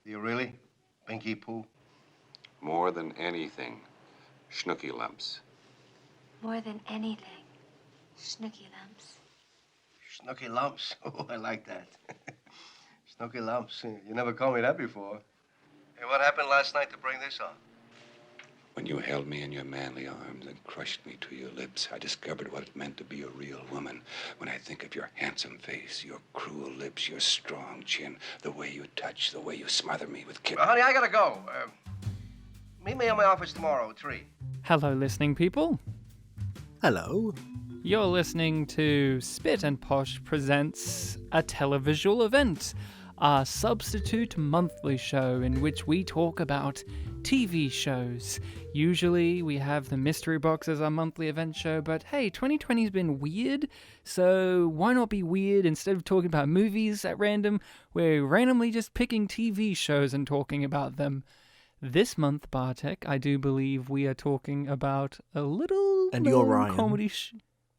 Do you really? Binky poo? More than anything, schnooky lumps. More than anything, snooky lumps. Snooky lumps? Oh, I like that. Snooky lumps. You never called me that before. Hey, what happened last night to bring this on? When you held me in your manly arms and crushed me to your lips, I discovered what it meant to be a real woman. When I think of your handsome face, your cruel lips, your strong chin, the way you touch, the way you smother me with kisses. Honey, I gotta go. Meet me in my office tomorrow at 3. Hello, listening people. Hello. You're listening to Spit and Posh presents a televisual event, our substitute monthly show in which we talk about TV shows. Usually we have the Mystery Box as our monthly event show, but hey, 2020's been weird, so why not be weird? Instead of talking about movies at random, we're randomly just picking TV shows and talking about them. This month, Bartek, I do believe we are talking about a little And you're Ryan. comedy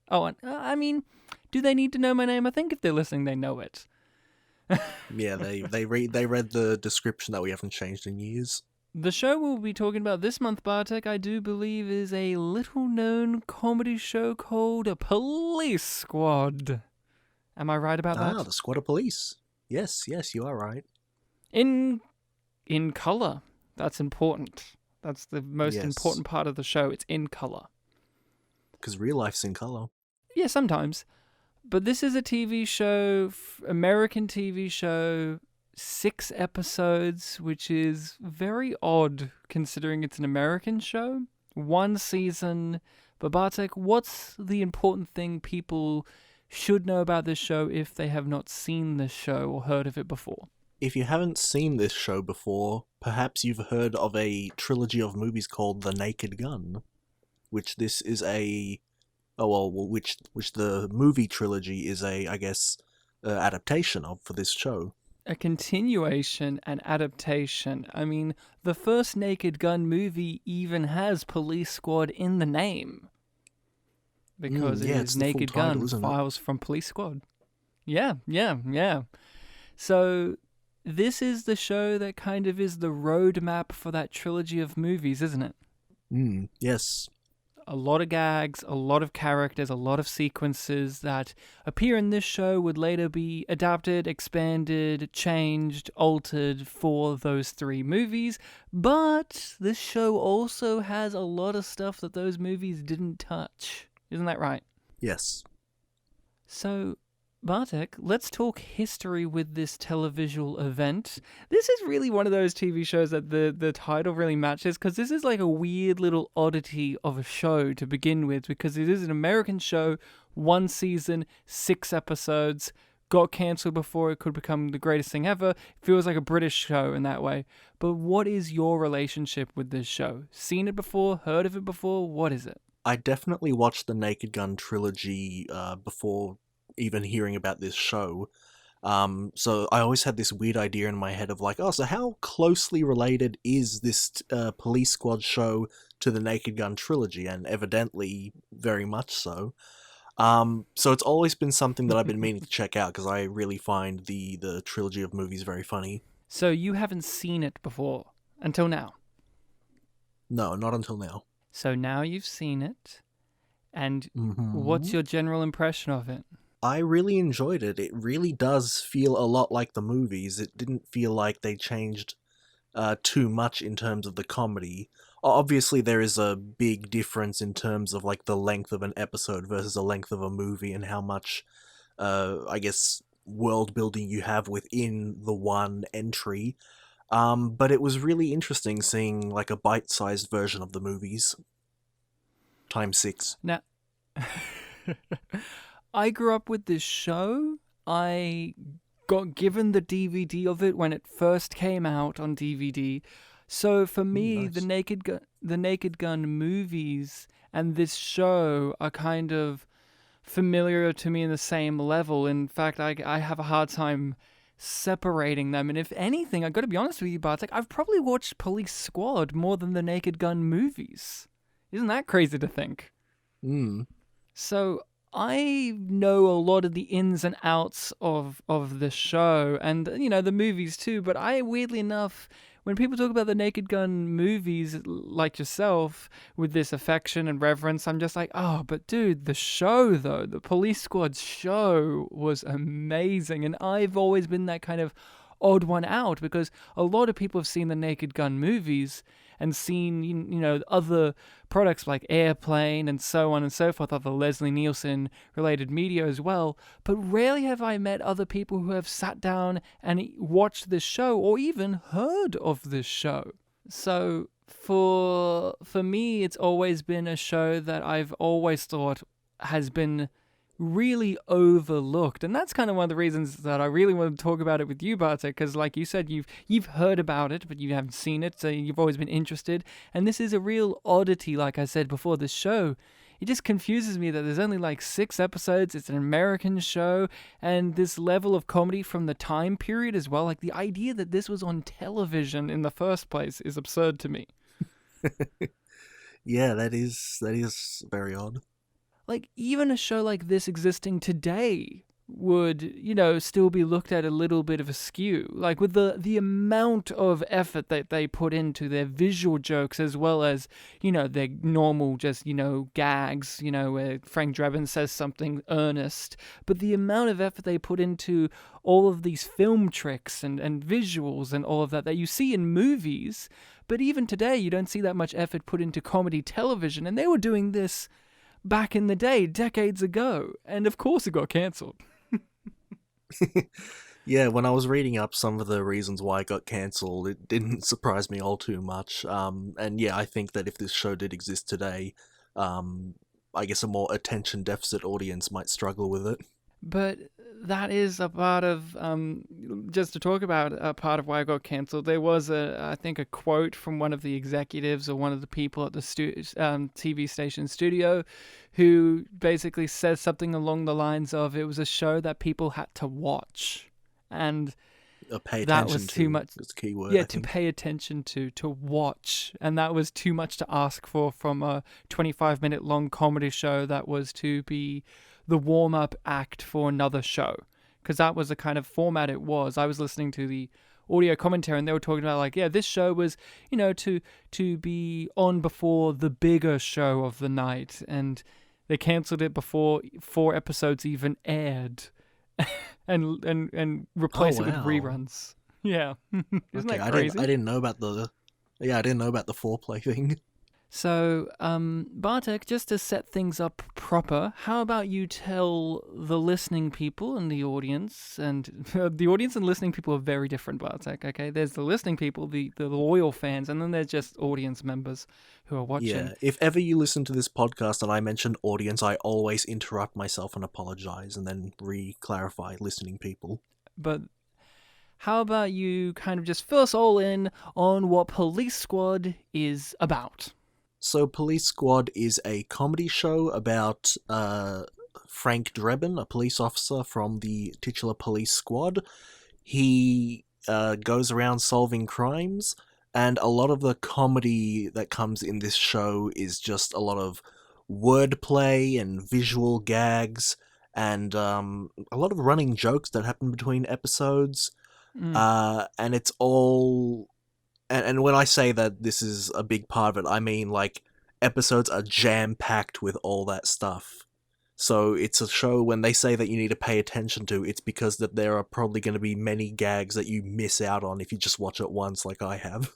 Oh, I mean, do they need to know my name? I think if they're listening, they know it. Yeah, they read the description that we haven't changed in years. The show we'll be talking about this month, Bartek, I do believe is a little-known comedy show called Police Squad. Am I right about that? The Squad of Police. Yes, you are right. In color. That's important. That's the most Yes. important part of the show. It's in color. Because real life's in color. Yeah, sometimes. But this is a TV show, American TV show, 6 episodes, which is very odd considering it's an American show. 1 season. But Bartek, what's the important thing people should know about this show if they have not seen this show or heard of it before? If you haven't seen this show before, perhaps you've heard of a trilogy of movies called The Naked Gun, which this is which the movie trilogy is adaptation of for this show. A continuation and adaptation. I mean, the first Naked Gun movie even has Police Squad in the name. Because it it's is the full Naked title, Gun, isn't it? Files from Police Squad. Yeah. So, this is the show that kind of is the roadmap for that trilogy of movies, isn't it? Yes. A lot of gags, a lot of characters, a lot of sequences that appear in this show would later be adapted, expanded, changed, altered for those 3 movies. But this show also has a lot of stuff that those movies didn't touch. Isn't that right? Yes. So, Bartek, let's talk history with this televisual event. This is really one of those TV shows that the title really matches, because this is like a weird little oddity of a show to begin with, because it is an American show, 1 season, 6 episodes, got cancelled before it could become the greatest thing ever. It feels like a British show in that way. But what is your relationship with this show? Seen it before? Heard of it before? What is it? I definitely watched the Naked Gun trilogy before even hearing about this show. So I always had this weird idea in my head of like, so how closely related is this Police Squad show to the Naked Gun trilogy? And evidently very much so. So it's always been something that I've been meaning to check out, because I really find the trilogy of movies very funny. So you haven't seen it before, until now? No, not until now. So now you've seen it, and Mm-hmm. what's your general impression of it? I really enjoyed it. It really does feel a lot like the movies. It didn't feel like they changed too much in terms of the comedy. Obviously, there is a big difference in terms of like the length of an episode versus the length of a movie, and how much, world building you have within the one entry. But it was really interesting seeing like a bite-sized version of the movies. Times 6. Now, I grew up with this show. I got given the DVD of it when it first came out on DVD. So for me, nice. the Naked Gun movies and this show are kind of familiar to me in the same level. In fact, I have a hard time separating them. And if anything, I got to be honest with you, Bartek, I've probably watched Police Squad more than the Naked Gun movies. Isn't that crazy to think? Mm. So I know a lot of the ins and outs of the show and, the movies too, but I, weirdly enough, when people talk about the Naked Gun movies, like yourself, with this affection and reverence, I'm just like, oh, but dude, the show, though, the Police Squad show was amazing. And I've always been that kind of odd one out because a lot of people have seen the Naked Gun movies and seen, other products like Airplane and so on and so forth, other Leslie Nielsen related media as well. But rarely have I met other people who have sat down and watched this show or even heard of this show. So for me, it's always been a show that I've always thought has been really overlooked, and that's kind of one of the reasons that I really want to talk about it with you, Bartek, because like you said, you've heard about it, but you haven't seen it, so you've always been interested, and this is a real oddity, like I said before, this show. It just confuses me that there's only like 6 episodes, it's an American show, and this level of comedy from the time period as well, like the idea that this was on television in the first place is absurd to me. Yeah, that is very odd. Like, even a show like this existing today would, still be looked at a little bit of askew. Like, with the amount of effort that they put into their visual jokes as well as, their normal just, gags, where Frank Drebin says something earnest. But the amount of effort they put into all of these film tricks and visuals and all of that you see in movies. But even today, you don't see that much effort put into comedy television. And they were doing this back in the day, decades ago, and of course it got cancelled. Yeah, when I was reading up some of the reasons why it got cancelled, it didn't surprise me all too much. And yeah, I think that if this show did exist today, I guess a more attention deficit audience might struggle with it. But that is a part of, just to talk about a part of why it got cancelled, there was, I think, a quote from one of the executives or one of the people at the TV station studio who basically says something along the lines of, it was a show that people had to watch. And pay attention that was to, too much. It's a key word, yeah, I to think. pay attention to watch. And that was too much to ask for from a 25-minute long comedy show that was to be the warm-up act for another show, because that was the kind of format it was. I was listening to the audio commentary and they were talking about like, yeah, this show was, to be on before the bigger show of the night, and they cancelled it before 4 episodes even aired and replaced it with reruns. Yeah. Isn't that crazy? I didn't know about the foreplay thing. So, Bartek, just to set things up proper, how about you tell the listening people and the audience, and the audience and listening people are very different, Bartek, okay? There's the listening people, the loyal fans, and then there's just audience members who are watching. Yeah, if ever you listen to this podcast and I mention audience, I always interrupt myself and apologize and then re-clarify listening people. But how about you kind of just fill us all in on what Police Squad is about? So Police Squad is a comedy show about Frank Drebin, a police officer from the titular police squad. He goes around solving crimes, and a lot of the comedy that comes in this show is just a lot of wordplay and visual gags, and a lot of running jokes that happen between episodes. And it's all... And when I say that this is a big part of it, I mean, like, episodes are jam-packed with all that stuff. So it's a show, when they say that you need to pay attention to, it's because that there are probably going to be many gags that you miss out on if you just watch it once like I have.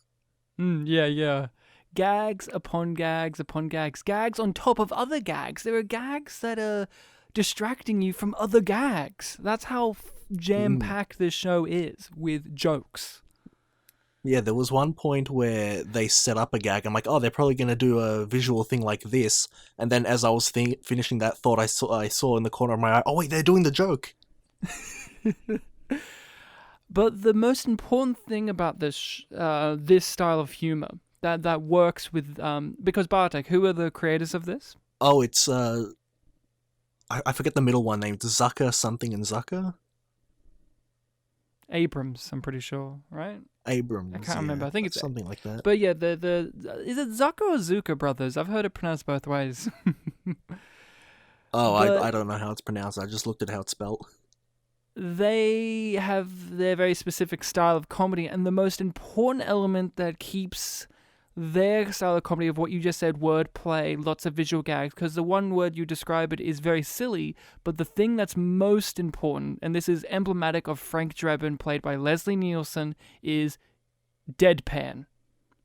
Yeah. Gags upon gags upon gags. Gags on top of other gags. There are gags that are distracting you from other gags. That's how jam-packed this show is with jokes. Yeah, there was one point where they set up a gag. I'm like, oh, they're probably going to do a visual thing like this. And then as I was finishing that thought, I saw in the corner of my eye, oh, wait, they're doing the joke. But the most important thing about this this style of humor that works with... because, Bartek, who are the creators of this? Oh, it's... I forget the middle one named Zucker something and Zucker? Abrams, I'm pretty sure, right? Abrams. I can't remember. I think it's something like that. But yeah, is it Zucker or Zucker brothers? I've heard it pronounced both ways. Oh, But I don't know how it's pronounced. I just looked at how it's spelled. they have their very specific style of comedy, and the most important element that keeps their style of comedy of what you just said, wordplay, lots of visual gags, because the one word you describe it is very silly, but the thing that's most important, and this is emblematic of Frank Drebin, played by Leslie Nielsen, is deadpan.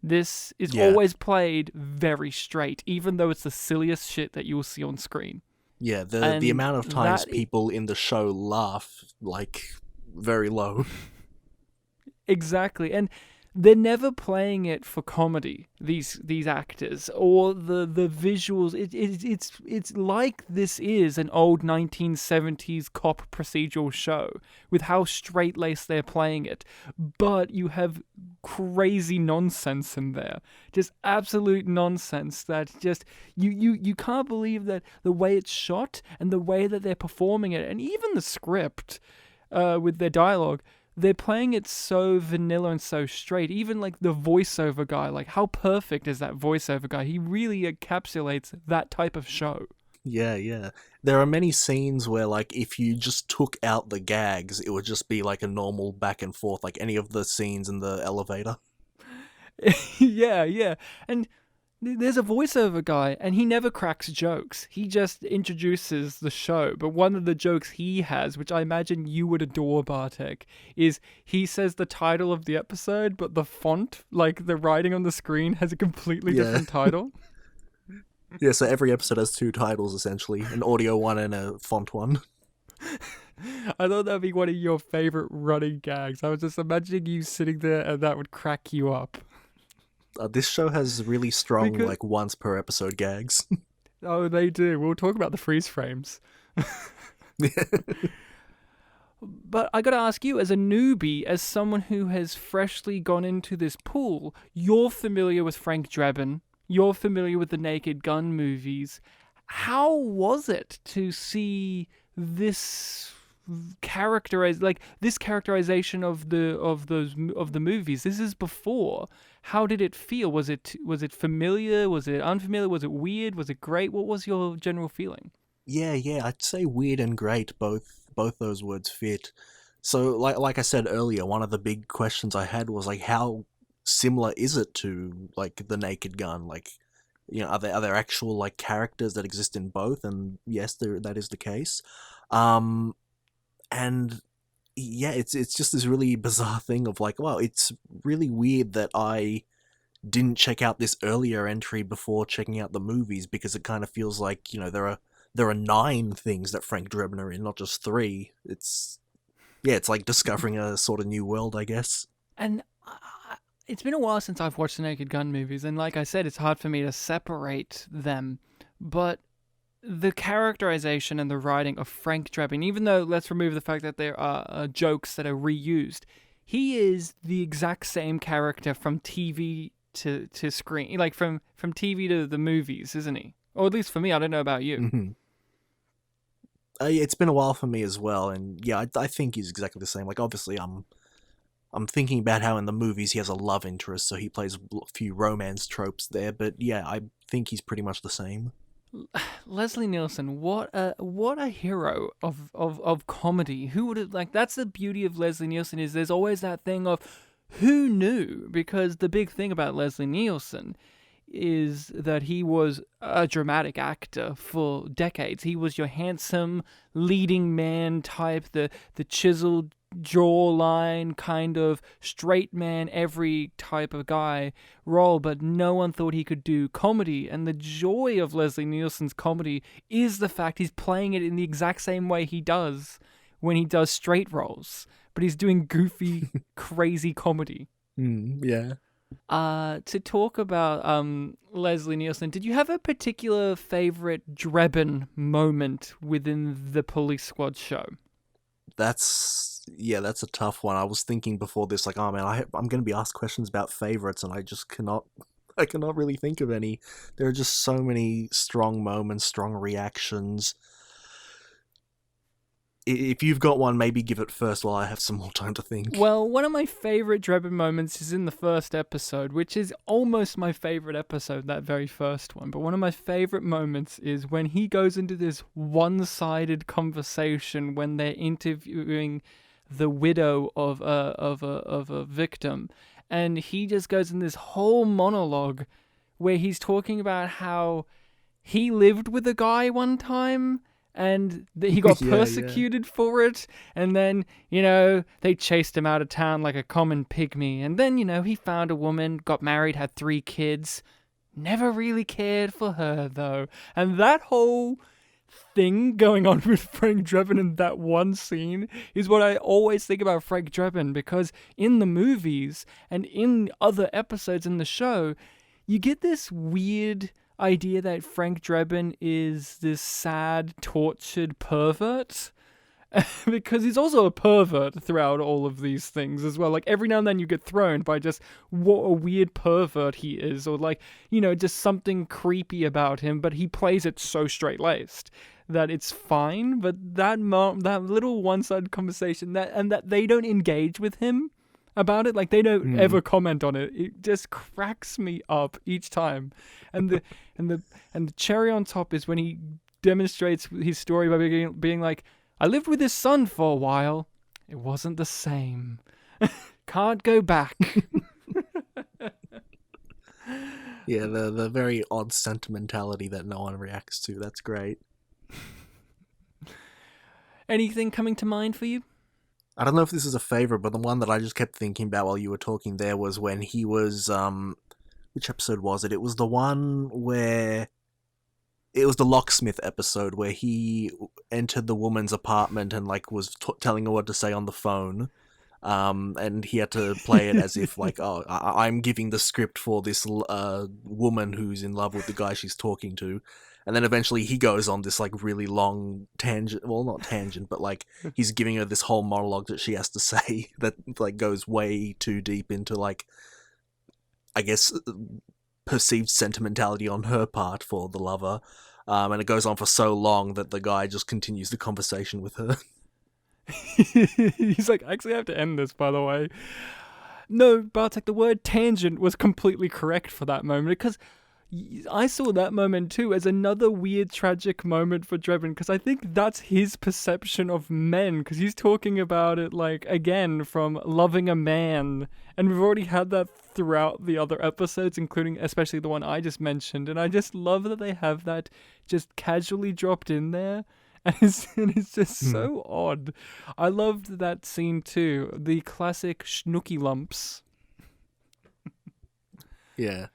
This is Yeah. always played very straight, even though it's the silliest shit that you will see on screen. Yeah, the And amount of times that- people in the show laugh, like, very low. Exactly, and they're never playing it for comedy. These actors or the visuals. It's like this is an old 1970s cop procedural show with how straight laced they're playing it, but you have crazy nonsense in there, just absolute nonsense that just you can't believe that the way it's shot and the way that they're performing it, and even the script with their dialogue. They're playing it so vanilla and so straight. Even like the voiceover guy, like how perfect is that voiceover guy? He really encapsulates that type of show. Yeah, yeah. There are many scenes where, like, if you just took out the gags, it would just be like a normal back and forth, like any of the scenes in the elevator. Yeah. And there's a voiceover guy, and he never cracks jokes. He just introduces the show. But one of the jokes he has, which I imagine you would adore, Bartek, is he says the title of the episode, but the font, like the writing on the screen, has a completely different title. Yeah, so every episode has two titles, essentially. An audio one and a font one. I thought that'd be one of your favorite running gags. I was just imagining you sitting there and that would crack you up. This show has really strong, Because- like, once per episode gags. Oh, they do. We'll talk about the freeze frames. But I gotta ask you, as a newbie, as someone who has freshly gone into this pool, you're familiar with Frank Drebin, you're familiar with the Naked Gun movies. How was it to see this characterization of the movies? This is before. How did it feel? Was it familiar? Was it unfamiliar? Was it weird? Was it great? What was your general feeling? Yeah, I'd say weird and great, both those words fit. So, like I said earlier, one of the big questions I had was, like, how similar is it to, like, the Naked Gun? Like, you know, are there actual, like, characters that exist in both? And yes, that is the case. And yeah, it's just this really bizarre thing of, like, well, it's really weird that I didn't check out this earlier entry before checking out the movies, because it kind of feels like, you know, there are 9 things that Frank Drebin are in, not just 3. It's like discovering a sort of new world, I guess. And it's been a while since I've watched the Naked Gun movies, and like I said, it's hard for me to separate them. But the characterization and the writing of Frank Drebin, even though let's remove the fact that there are jokes that are reused, he is the exact same character from TV to screen, like from TV to the movies, isn't he? Or at least for me, I don't know about you. Mm-hmm. It's been a while for me as well, and yeah, I think he's exactly the same. Like, obviously, I'm thinking about how in the movies he has a love interest, so he plays a few romance tropes there, but yeah, I think he's pretty much the same. Leslie Nielsen, what a hero of comedy. Who would have, like, that's the beauty of Leslie Nielsen, is there's always that thing of who knew, because the big thing about Leslie Nielsen is that he was a dramatic actor for decades. He was your handsome leading man type, the chiseled jawline kind of straight man, every type of guy role, but no one thought he could do comedy. And the joy of Leslie Nielsen's comedy is the fact he's playing it in the exact same way he does when he does straight roles, but he's doing goofy, crazy comedy. Yeah. To talk about Leslie Nielsen, did you have a particular favorite Drebin moment within the Police Squad show? That's a tough one. I was thinking before this, like, oh man, I'm going to be asked questions about favorites, and I cannot really think of any. There are just so many strong moments, strong reactions. if you've got one, maybe give it first while I have some more time to think. Well, one of my favorite Drebin moments is in the first episode, which is almost my favorite episode, that very first one. But one of my favorite moments is when he goes into this one-sided conversation when they're interviewing the widow of a victim, and he just goes in this whole monologue where he's talking about how he lived with a guy one time and he got persecuted for it, and then, they chased him out of town like a common pygmy, and then, he found a woman, got married, had 3 kids, never really cared for her, though. And that whole thing going on with Frank Drebin in that one scene is what I always think about Frank Drebin, because in the movies and in other episodes in the show, you get this weird idea that Frank Drebin is this sad, tortured pervert. Because he's also a pervert throughout all of these things as well. Like, every now and then you get thrown by just what a weird pervert he is, or just something creepy about him, but he plays it so straight-laced that it's fine. But that little one-sided conversation, that they don't engage with him about it, like they don't ever comment on it. It just cracks me up each time. And the cherry on top is when he demonstrates his story by being like, I lived with his son for a while. It wasn't the same. Can't go back. Yeah, the very odd sentimentality that no one reacts to. That's great. Anything coming to mind for you? I don't know if this is a favorite, but the one that I just kept thinking about while you were talking there was when he was, which episode was it? It was the one where, it was the locksmith episode where he entered the woman's apartment and was telling her what to say on the phone. And he had to play it as if I'm giving the script for this woman who's in love with the guy she's talking to. And then eventually he goes on this really long tangent, well, not tangent, but he's giving her this whole monologue that she has to say that goes way too deep into I guess perceived sentimentality on her part for the lover. And it goes on for so long that the guy just continues the conversation with her. He's like, actually, I have to end this, by the way. No, Bartek, the word tangent was completely correct for that moment, because I saw that moment too as another weird, tragic moment for Drebin, because I think that's his perception of men, because he's talking about it, again, from loving a man, and we've already had that throughout the other episodes, including especially the one I just mentioned, and I just love that they have that just casually dropped in there. And it's just so odd. I loved that scene too. The classic schnooky lumps. Yeah.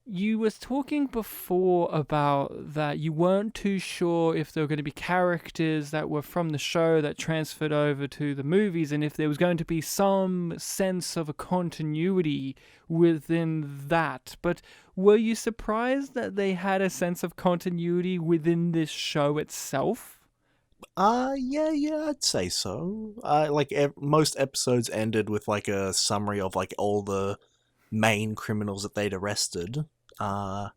You was talking before about that you weren't too sure if there were going to be characters that were from the show that transferred over to the movies, and if there was going to be some sense of a continuity within that. But were you surprised that they had a sense of continuity within this show itself? Yeah, I'd say so. Most episodes ended with a summary of all the main criminals that they'd arrested. Yeah.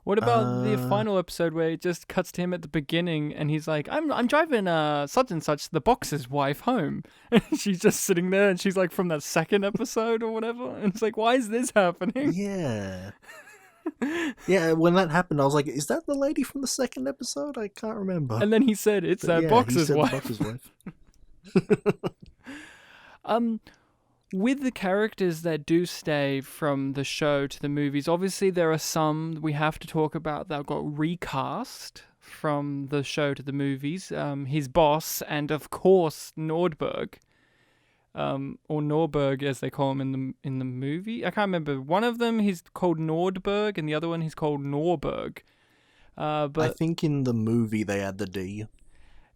What about the final episode where it just cuts to him at the beginning and he's like, I'm driving such and such, the boxer's wife, home. And she's just sitting there and she's from that second episode or whatever. And it's like, why is this happening? Yeah. Yeah, when that happened, I was like, is that the lady from the second episode? I can't remember. And then he said, it's that boxer's wife. With the characters that do stay from the show to the movies, obviously there are some we have to talk about that got recast from the show to the movies. His boss, and of course Nordberg, or Norberg as they call him in the movie. I can't remember. One of them he's called Nordberg, and the other one he's called Norberg. But I think in the movie they add the D,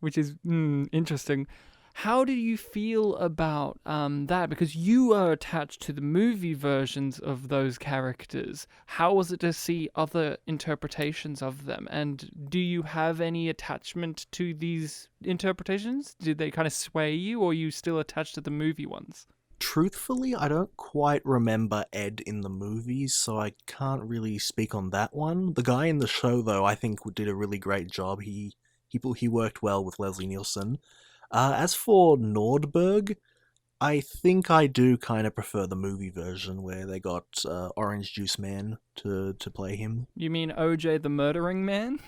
which is interesting. How do you feel about that? Because you are attached to the movie versions of those characters. How was it to see other interpretations of them? And do you have any attachment to these interpretations? Did they kind of sway you, or are you still attached to the movie ones? Truthfully, I don't quite remember Ed in the movies, so I can't really speak on that one. The guy in the show, though, I think did a really great job. He worked well with Leslie Nielsen. As for Nordberg, I think I do kind of prefer the movie version where they got Orange Juice Man to play him. You mean OJ the murdering man?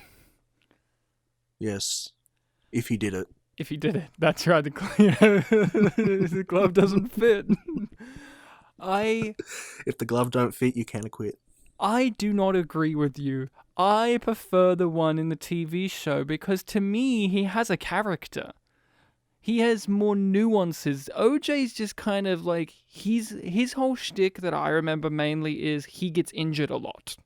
Yes, if he did it. If he did it, that's right. The glove doesn't fit. If the glove don't fit, you can't quit. I do not agree with you. I prefer the one in the TV show because to me, he has a character. He has more nuances. OJ's just kind of like, his whole shtick that I remember mainly is he gets injured a lot.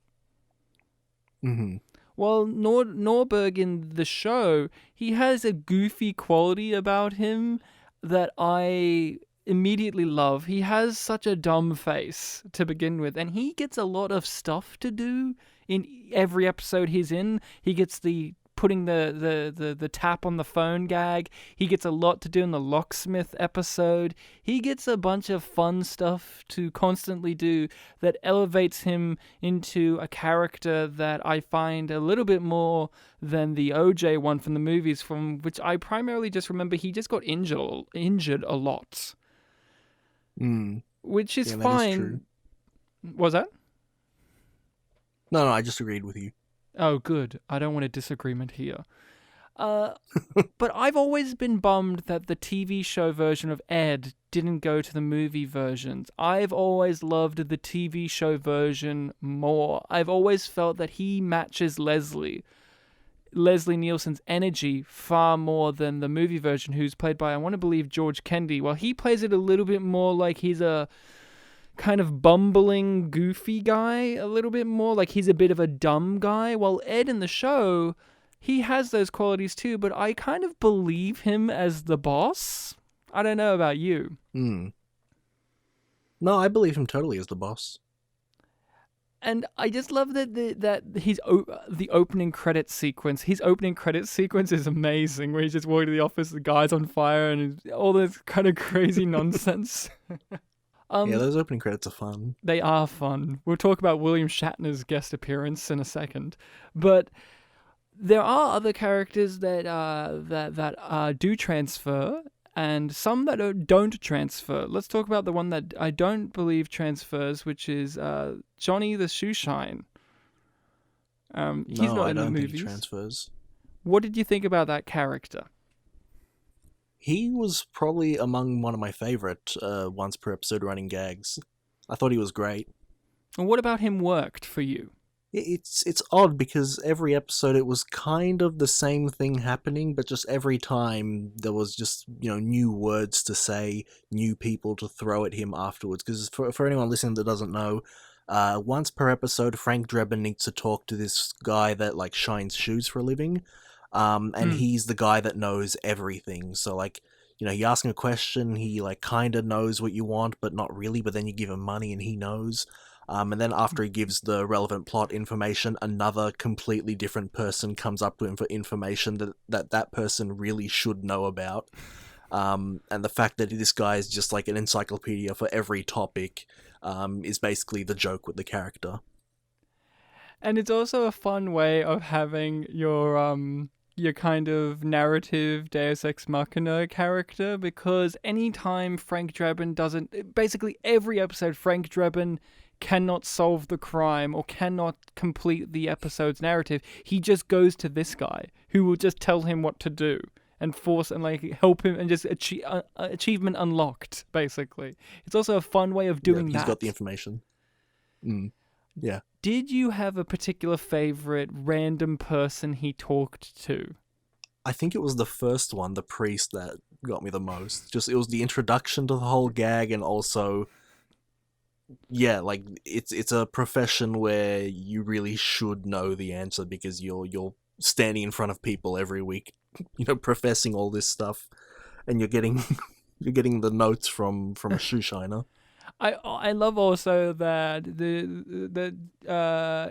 Mm-hmm. Well, Norberg in the show, he has a goofy quality about him that I immediately love. He has such a dumb face to begin with, and he gets a lot of stuff to do in every episode he's in. He gets the putting the tap on the phone gag. He gets a lot to do in the locksmith episode. He gets a bunch of fun stuff to constantly do that elevates him into a character that I find a little bit more than the OJ one from the movies, from which I primarily just remember he just got injured a lot. Which is fine. Is true. Was that? No, I just agreed with you. Oh, good. I don't want a disagreement here. But I've always been bummed that the TV show version of Ed didn't go to the movie versions. I've always loved the TV show version more. I've always felt that he matches Leslie Nielsen's energy far more than the movie version, who's played by, I want to believe, George Kendi. Well, he plays it a little bit more like he's a kind of bumbling, goofy guy, a little bit more like he's a bit of a dumb guy. While Ed in the show, he has those qualities too, but I kind of believe him as the boss. I don't know about you. No, I believe him totally as the boss. And I just love that the opening credit sequence. His opening credit sequence is amazing, where he's just walking to the office, the guy's on fire, and all this kind of crazy nonsense. Yeah, those opening credits are fun. They are fun. We'll talk about William Shatner's guest appearance in a second, but there are other characters that do transfer, and some that don't transfer. Let's talk about the one that I don't believe transfers, which is Johnny the Shoeshine. He's not in the movies. I don't think he transfers. What did you think about that character? He was probably among one of my favorite once per episode running gags. I thought he was great. And what about him worked for you? It's odd because every episode it was kind of the same thing happening, but just every time there was just, new words to say, new people to throw at him afterwards. Because for anyone listening that doesn't know, once per episode, Frank Drebin needs to talk to this guy that shines shoes for a living. And he's the guy that knows everything. So, you ask him a question, he, kind of knows what you want, but not really, but then you give him money and he knows. And then after he gives the relevant plot information, another completely different person comes up to him for information that person really should know about. And the fact that this guy is just like an encyclopedia for every topic is basically the joke with the character. And it's also a fun way of having your kind of narrative Deus Ex Machina character, because anytime Frank Drebin basically every episode Frank Drebin cannot solve the crime or cannot complete the episode's narrative, he just goes to this guy who will just tell him what to do and force and help him and just achievement unlocked, basically. It's also a fun way of doing that. He's got the information. Yeah. Did you have a particular favorite random person he talked to? I think it was the first one, the priest, that got me the most. Just, it was the introduction to the whole gag, and also, yeah, it's a profession where you really should know the answer because you're standing in front of people every week, professing all this stuff, and you're getting the notes from a shoe shiner. I love also that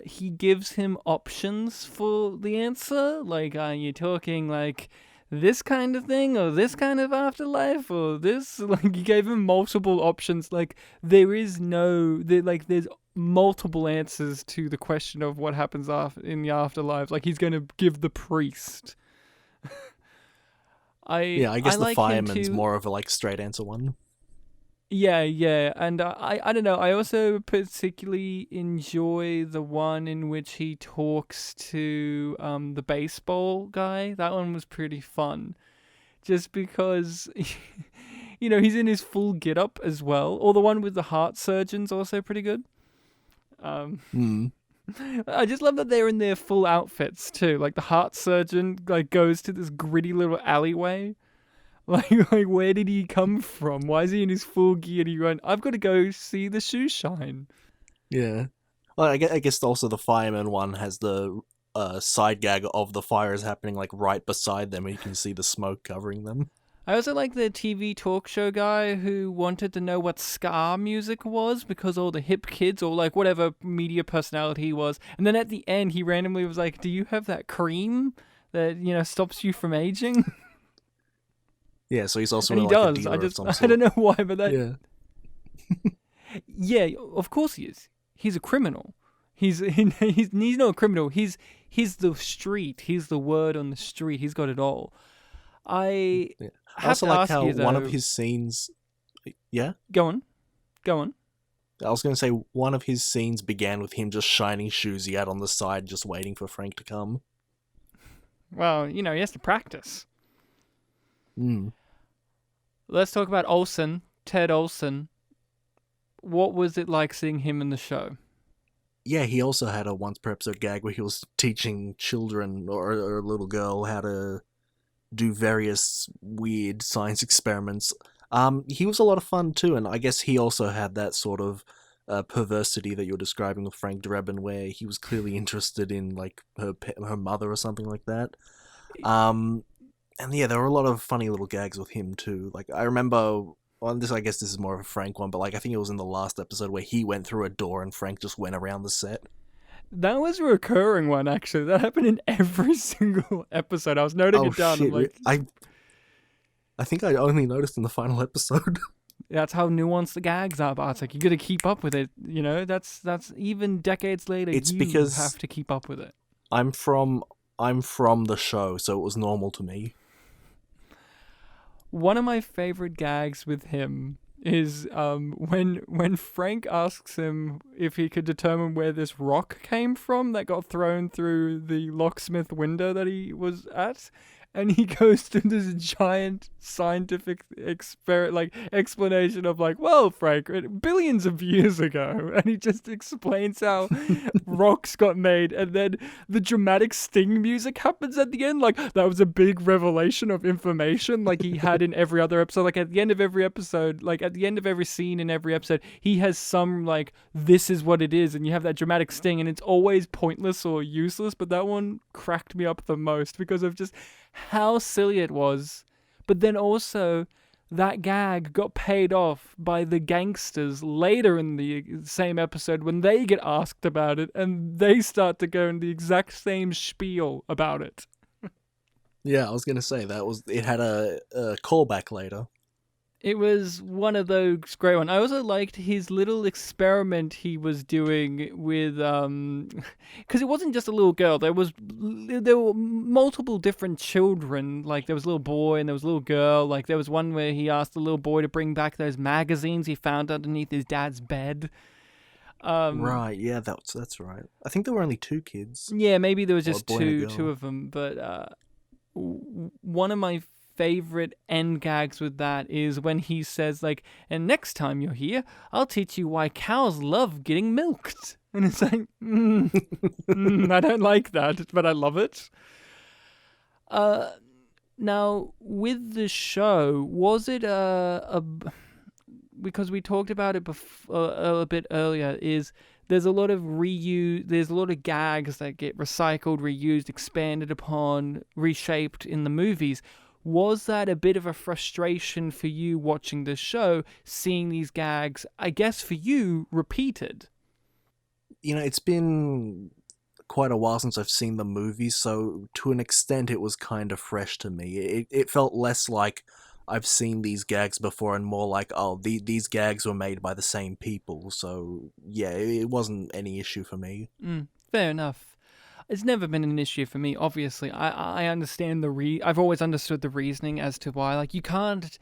he gives him options for the answer. You're talking this kind of thing or this kind of afterlife or this. Like, he gave him multiple options. Like, there's multiple answers to the question of what happens in the afterlife. Like, he's going to give the priest. I guess the like fireman's more of a like straight answer one. Yeah, and I don't know. I also particularly enjoy the one in which he talks to the baseball guy. That one was pretty fun, just because he's in his full get-up as well. Or the one with the heart surgeon's also pretty good. I just love that they're in their full outfits too. Like the heart surgeon like goes to this gritty little alleyway. Like where did he come from? Why is he in his full gear? And he went, I've got to go see the shoe shine. Yeah. Well, I guess also the fireman one has the side gag of the fires happening like right beside them, and you can see the smoke covering them. I also like the TV talk show guy who wanted to know what ska music was because all the hip kids or like whatever media personality he was. And then at the end, he randomly was like, do you have that cream that, stops you from aging? Yeah, so he's also and he like does. A dealer of some I sort. don't know why, but that. Yeah. Yeah, of course he is. He's a criminal. He's not a criminal. He's the street. He's the word on the street. He's got it all. I also like how you, though, one of his scenes. Yeah. Go on. I was going to say one of his scenes began with him just shining shoes he had on the side, just waiting for Frank to come. Well, he has to practice. Hmm. Let's talk about Olsen, Ted Olsen. What was it like seeing him in the show? Yeah, he also had a once per episode gag where he was teaching children or a little girl how to do various weird science experiments. He was a lot of fun too, and I guess he also had that sort of perversity that you're describing with Frank Drebin, where he was clearly interested in like her mother or something like that. And yeah, there were a lot of funny little gags with him too. Like I remember, I guess this is more of a Frank one, but like I think it was in the last episode where he went through a door and Frank just went around the set. That was a recurring one, actually. That happened in every single episode. I was noting it down. Shit. I'm like, I think I only noticed in the final episode. That's how nuanced the gags are, Bartek. You got to keep up with it. That's even decades later. It's you because have to keep up with it. I'm from the show, so it was normal to me. One of my favorite gags with him is when Frank asks him if he could determine where this rock came from that got thrown through the locksmith window that he was at. And he goes to this giant scientific explanation of like, well, Frank, billions of years ago. And he just explains how rocks got made. And then the dramatic sting music happens at the end. Like, that was a big revelation of information like he had in every other episode. Like, at the end of every episode, like, at the end of every scene in every episode, he has some, like, this is what it is. And you have that dramatic sting. And it's always pointless or useless. But that one cracked me up the most because of just how silly it was, but then also that gag got paid off by the gangsters later in the same episode when they get asked about it and they start to go in the exact same spiel about it. Yeah, I was going to say it had a callback later. It was one of those great ones. I also liked his little experiment he was doing with, because it wasn't just a little girl. There were multiple different children. Like there was a little boy and there was a little girl. Like there was one where he asked the little boy to bring back those magazines he found underneath his dad's bed. Right, yeah, that's right. I think there were only 2 kids. Yeah, maybe there was just two of them. But one of my favorite end gags with that is when he says like, and next time you're here, I'll teach you why cows love getting milked. And it's like, I don't like that, but I love it. Now with the show, was it because we talked about it a bit earlier, is there's a lot of there's a lot of gags that get recycled, reused, expanded upon, reshaped in the movies. Was that a bit of a frustration for you watching this show, seeing these gags, I guess for you, repeated? It's been quite a while since I've seen the movie, so to an extent it was kind of fresh to me. It felt less like I've seen these gags before and more like, oh, these gags were made by the same people, so yeah, it wasn't any issue for me. Fair enough. It's never been an issue for me, obviously. I understand I've always understood the reasoning as to why. Like, you can't,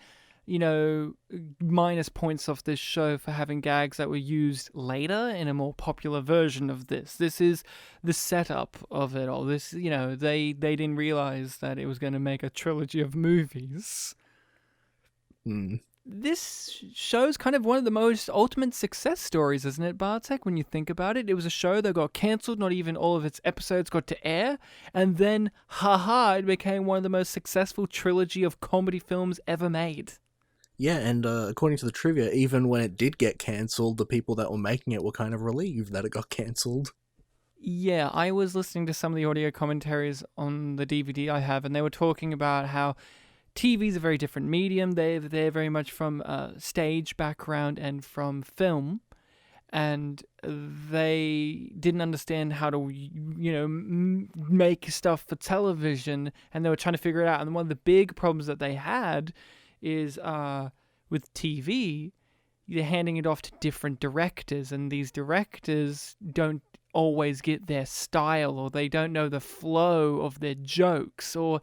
minus points off this show for having gags that were used later in a more popular version of this. This is the setup of it all. This, they didn't realize that it was going to make a trilogy of movies. This show's kind of one of the most ultimate success stories, isn't it, Bartek, when you think about it? It was a show that got cancelled, not even all of its episodes got to air, and then, it became one of the most successful trilogy of comedy films ever made. Yeah, and according to the trivia, even when it did get cancelled, the people that were making it were kind of relieved that it got cancelled. Yeah, I was listening to some of the audio commentaries on the DVD I have, and they were talking about how TV is a very different medium. They're very much from stage background and from film, and they didn't understand how to, make stuff for television, and they were trying to figure it out. And one of the big problems that they had is with TV, you're handing it off to different directors, and these directors don't always get their style, or they don't know the flow of their jokes, or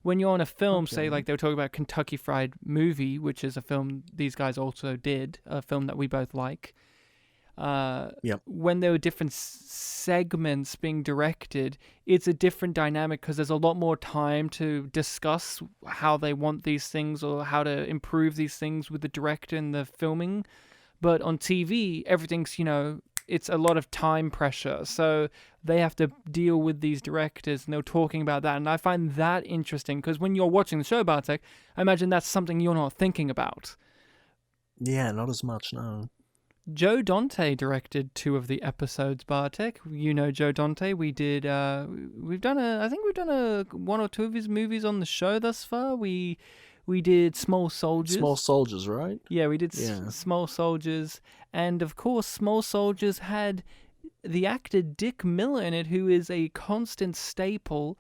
when you're on a film, say like they were talking about Kentucky Fried Movie, which is a film these guys also did, a film that we both like. When there were different segments being directed, it's a different dynamic because there's a lot more time to discuss how they want these things or how to improve these things with the director and the filming. But on TV, everything's, it's a lot of time pressure. So they have to deal with these directors, and they're talking about that. And I find that interesting because when you're watching the show, Bartek, I imagine that's something you're not thinking about. Yeah, not as much, no. Joe Dante directed 2 of the episodes, Bartek. You know Joe Dante. I think we've done 1 or 2 of his movies on the show thus far. We did Small Soldiers. Small Soldiers, right? Yeah, we did Small Soldiers. And, of course, Small Soldiers had the actor Dick Miller in it, who is a constant staple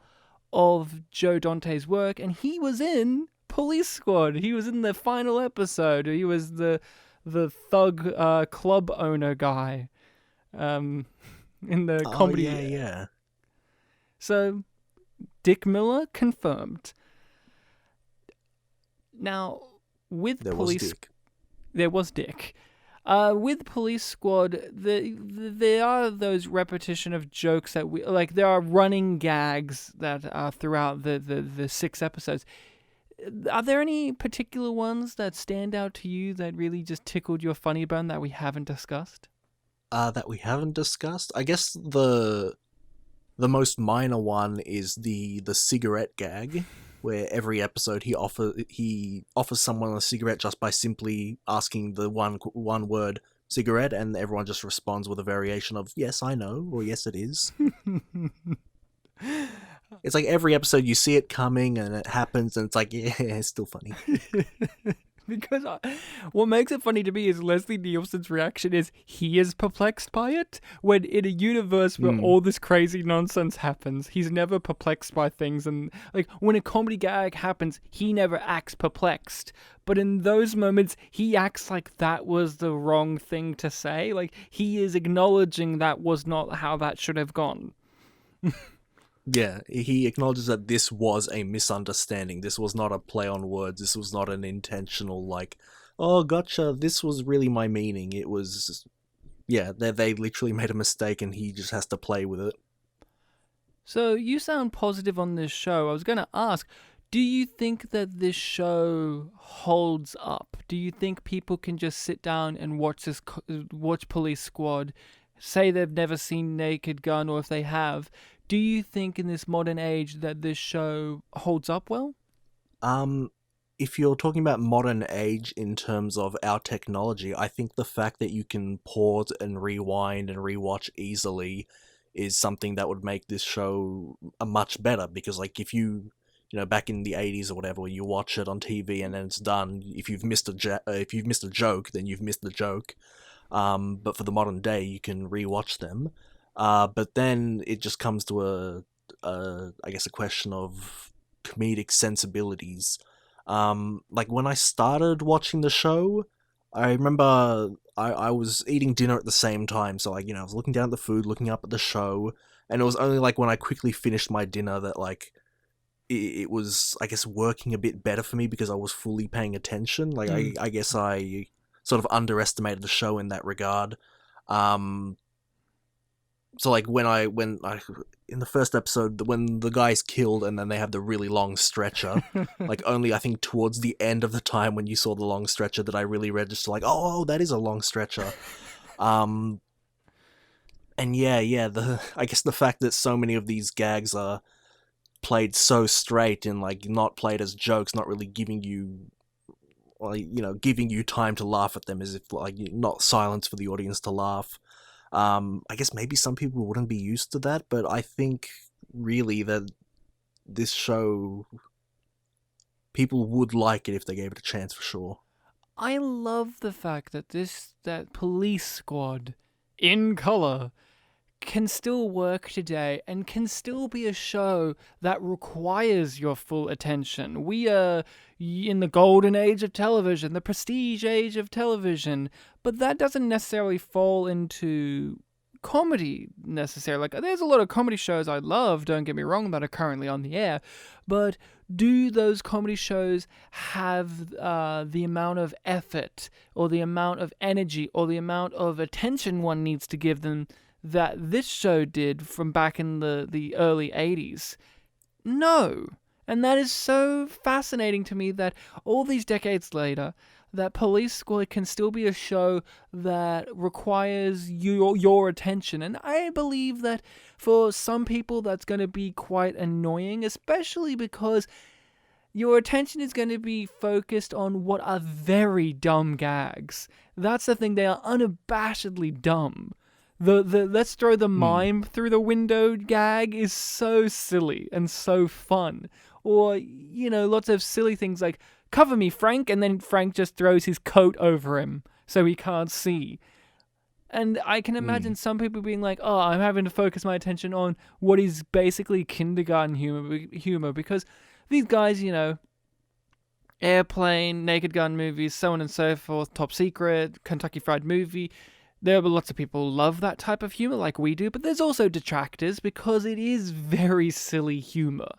of Joe Dante's work. And he was in Police Squad. He was in the final episode. He was the thug club owner guy in the comedy. Yeah. So, Dick Miller confirmed. Now, with there was Dick. With Police Squad, there are those repetition of jokes that there are running gags that are throughout the 6 episodes. Are there any particular ones that stand out to you that really just tickled your funny bone that we haven't discussed? That we haven't discussed? I guess the most minor one is the cigarette gag, where every episode he offers someone a cigarette just by simply asking the one word cigarette, and everyone just responds with a variation of yes, I know, or yes, it is. It's like every episode you see it coming and it happens, and it's like, yeah, it's still funny. Because what makes it funny to me is Leslie Nielsen's reaction is he is perplexed by it. When in a universe where all this crazy nonsense happens, he's never perplexed by things. And like when a comedy gag happens, he never acts perplexed. But in those moments, he acts like that was the wrong thing to say. Like he is acknowledging that was not how that should have gone. Yeah, he acknowledges that this was a misunderstanding. This was not a play on words. This was not an intentional, like, oh, gotcha, this was really my meaning. It was, yeah, they literally made a mistake and he just has to play with it. So you sound positive on this show. I was going to ask, do you think that this show holds up? Do you think people can just sit down and watch Police Squad, say they've never seen Naked Gun, or if they have, do you think in this modern age that this show holds up well? If you're talking about modern age in terms of our technology, I think the fact that you can pause and rewind and rewatch easily is something that would make this show a much better, because like if you back in the 80s or whatever, you watch it on TV and then it's done. If you've missed a joke, then you've missed the joke. But for the modern day, you can rewatch them. But then it just comes to I guess a question of comedic sensibilities. Like when I started watching the show, I remember I was eating dinner at the same time, so like, I was looking down at the food, looking up at the show, and it was only like when I quickly finished my dinner that like it was, I guess, working a bit better for me because I was fully paying attention. Like I guess I sort of underestimated the show in that regard. So like when I in the first episode, when the guy's killed and then they have the really long stretcher, like only I think towards the end of the time when you saw the long stretcher that I really registered like, oh, that is a long stretcher. And yeah, I guess the fact that so many of these gags are played so straight and like not played as jokes, not really giving you, like, giving you time to laugh at them, as if like not silence for the audience to laugh. I guess maybe some people wouldn't be used to that, but I think really that this show, people would like it if they gave it a chance for sure. I love the fact that that police squad in color can still work today and can still be a show that requires your full attention. We are in the golden age of television, the prestige age of television, but that doesn't necessarily fall into comedy necessarily. Like, there's a lot of comedy shows I love, don't get me wrong, that are currently on the air, but do those comedy shows have the amount of effort or the amount of energy or the amount of attention one needs to give them that this show did from back in the early 80s? No. And that is so fascinating to me that all these decades later, that Police Squad can still be a show that requires your attention. And I believe that for some people that's going to be quite annoying, especially because your attention is going to be focused on what are very dumb gags. That's the thing, they are unabashedly dumb. The let's throw the mime through the window gag is so silly and so fun. Or, lots of silly things like, cover me, Frank, and then Frank just throws his coat over him so he can't see. And I can imagine some people being like, oh, I'm having to focus my attention on what is basically kindergarten humor because these guys, Airplane, Naked Gun movies, so on and so forth, Top Secret, Kentucky Fried Movie, there are lots of people who love that type of humor like we do, but there's also detractors because it is very silly humor.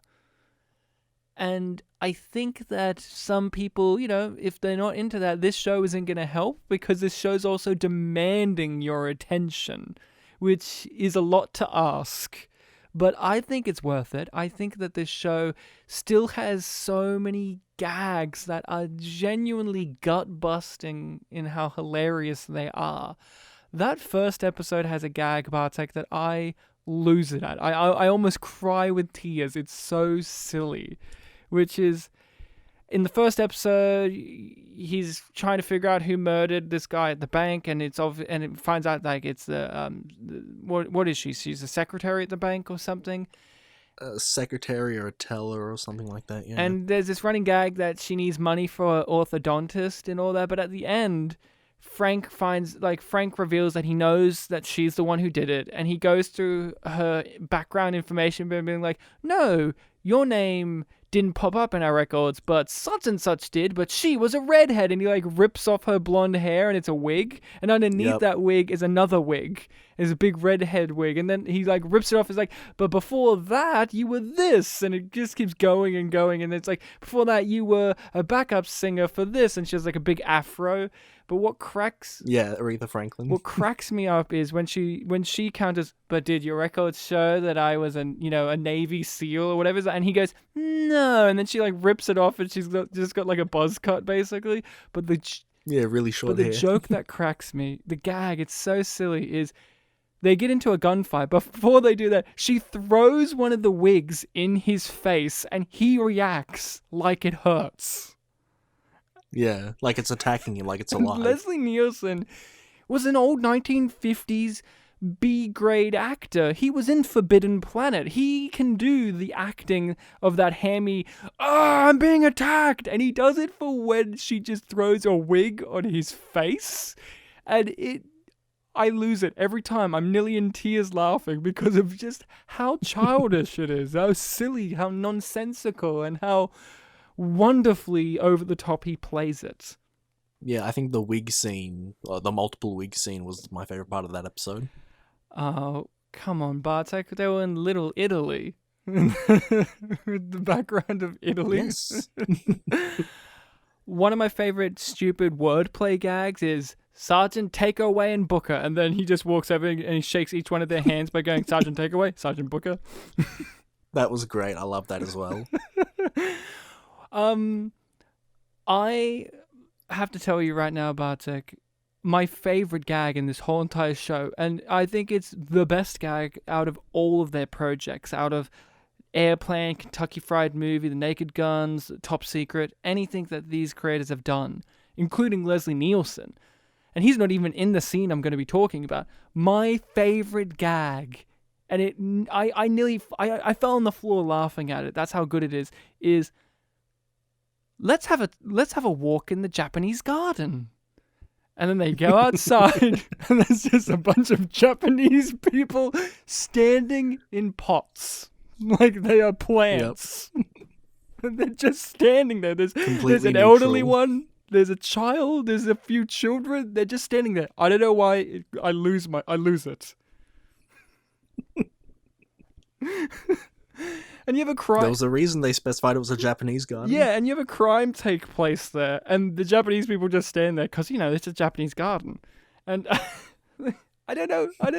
And I think that some people, if they're not into that, this show isn't going to help because this show's also demanding your attention, which is a lot to ask. But I think it's worth it. I think that this show still has so many gags that are genuinely gut-busting in how hilarious they are. That first episode has a gag, Bartek, that I lose it at. I almost cry with tears. It's so silly. Which is, in the first episode, he's trying to figure out who murdered this guy at the bank, and it finds out like it's what is she? She's a secretary at the bank or something. A secretary or a teller or something like that. Yeah. And there's this running gag that she needs money for an orthodontist and all that, but at the end, Frank reveals that he knows that she's the one who did it, and he goes through her background information, being like, no, your name didn't pop up in our records, but such and such did, but she was a redhead, and he rips off her blonde hair and it's a wig, and underneath that wig is another wig. It's a big redhead wig, and then he rips it off. It's like, but before that you were this, and it just keeps going and going, and it's like, before that you were a backup singer for this, and she has a big afro. But what cracks... Yeah, Aretha Franklin. What cracks me up is when she counters, but did your records show that I was a Navy SEAL or whatever? And he goes, no. And then she rips it off and she's just got a buzz cut basically. But really short hair. But the joke that cracks me, the gag, it's so silly, is they get into a gunfight. But before they do that, she throws one of the wigs in his face and he reacts like it hurts. Yeah, like it's attacking him, like it's alive. Leslie Nielsen was an old 1950s B-grade actor. He was in Forbidden Planet. He can do the acting of that hammy, I'm being attacked! And he does it for when she just throws a wig on his face. And I lose it every time. I'm nearly in tears laughing because of just how childish it is, how silly, how nonsensical, and how wonderfully over the top he plays it. Yeah, I think the wig scene, or the multiple wig scene, was my favorite part of that episode. Oh, come on, Bartek. They were in Little Italy. With the background of Italy. Yes. One of my favorite stupid wordplay gags is Sergeant Takeaway and Booker, and then he just walks over and he shakes each one of their hands by going Sergeant Takeaway, Sergeant Booker. That was great. I love that as well. I have to tell you right now, Bartek, my favorite gag in this whole entire show, and I think it's the best gag out of all of their projects, out of Airplane, Kentucky Fried Movie, The Naked Guns, Top Secret, anything that these creators have done, including Leslie Nielsen. And he's not even in the scene I'm going to be talking about. My favorite gag, and I fell on the floor laughing at it. That's how good it is let's have a walk in the Japanese garden. And then they go outside, and there's just a bunch of Japanese people standing in pots. Like they are plants. Yep. And they're just standing there. There's an elderly one, there's a child, there's a few children. They're just standing there. I don't know why I lose it. And you have a crime. There was a reason they specified it was a Japanese garden. Yeah, and you have a crime take place there, and the Japanese people just stand there because it's a Japanese garden, and I don't know. I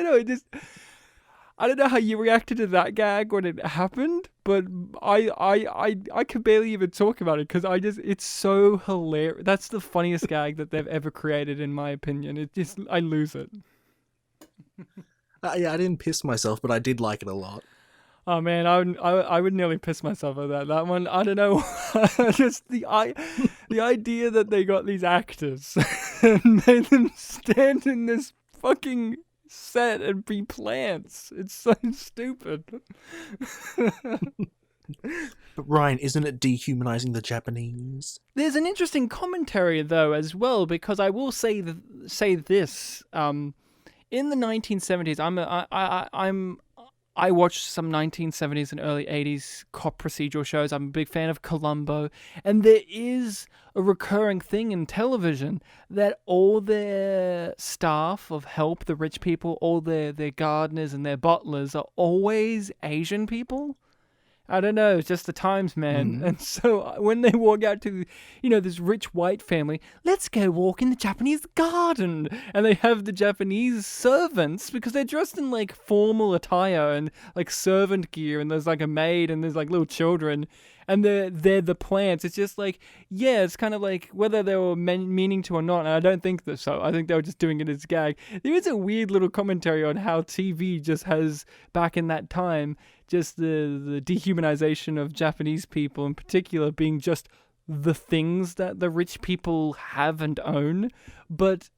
don't know how you reacted to that gag when it happened, but I could barely even talk about it because it's so hilarious. That's the funniest gag that they've ever created, in my opinion. I lose it. Yeah, I didn't piss myself, but I did like it a lot. Oh man, I would nearly piss myself at that one. I don't know, just the idea that they got these actors and made them stand in this fucking set and be plants. It's so stupid. But Ryan, isn't it dehumanizing the Japanese? There's an interesting commentary though as well, because I will say this. In the 1970s, I watched some 1970s and early 80s cop procedural shows. I'm a big fan of Columbo. And there is a recurring thing in television that all their staff of help, the rich people, all their gardeners and their butlers are always Asian people. I don't know, it's just the times, man. Mm. And so when they walk out to, this rich white family, let's go walk in the Japanese garden. And they have the Japanese servants, because they're dressed in like formal attire and like servant gear, and there's like a maid and there's like little children, and they're the plants. It's just like, yeah, it's kind of like whether they were meaning to or not, and I don't think that so. I think they were just doing it as a gag. There is a weird little commentary on how TV just has, back in that time, just the dehumanization of Japanese people in particular being just the things that the rich people have and own. But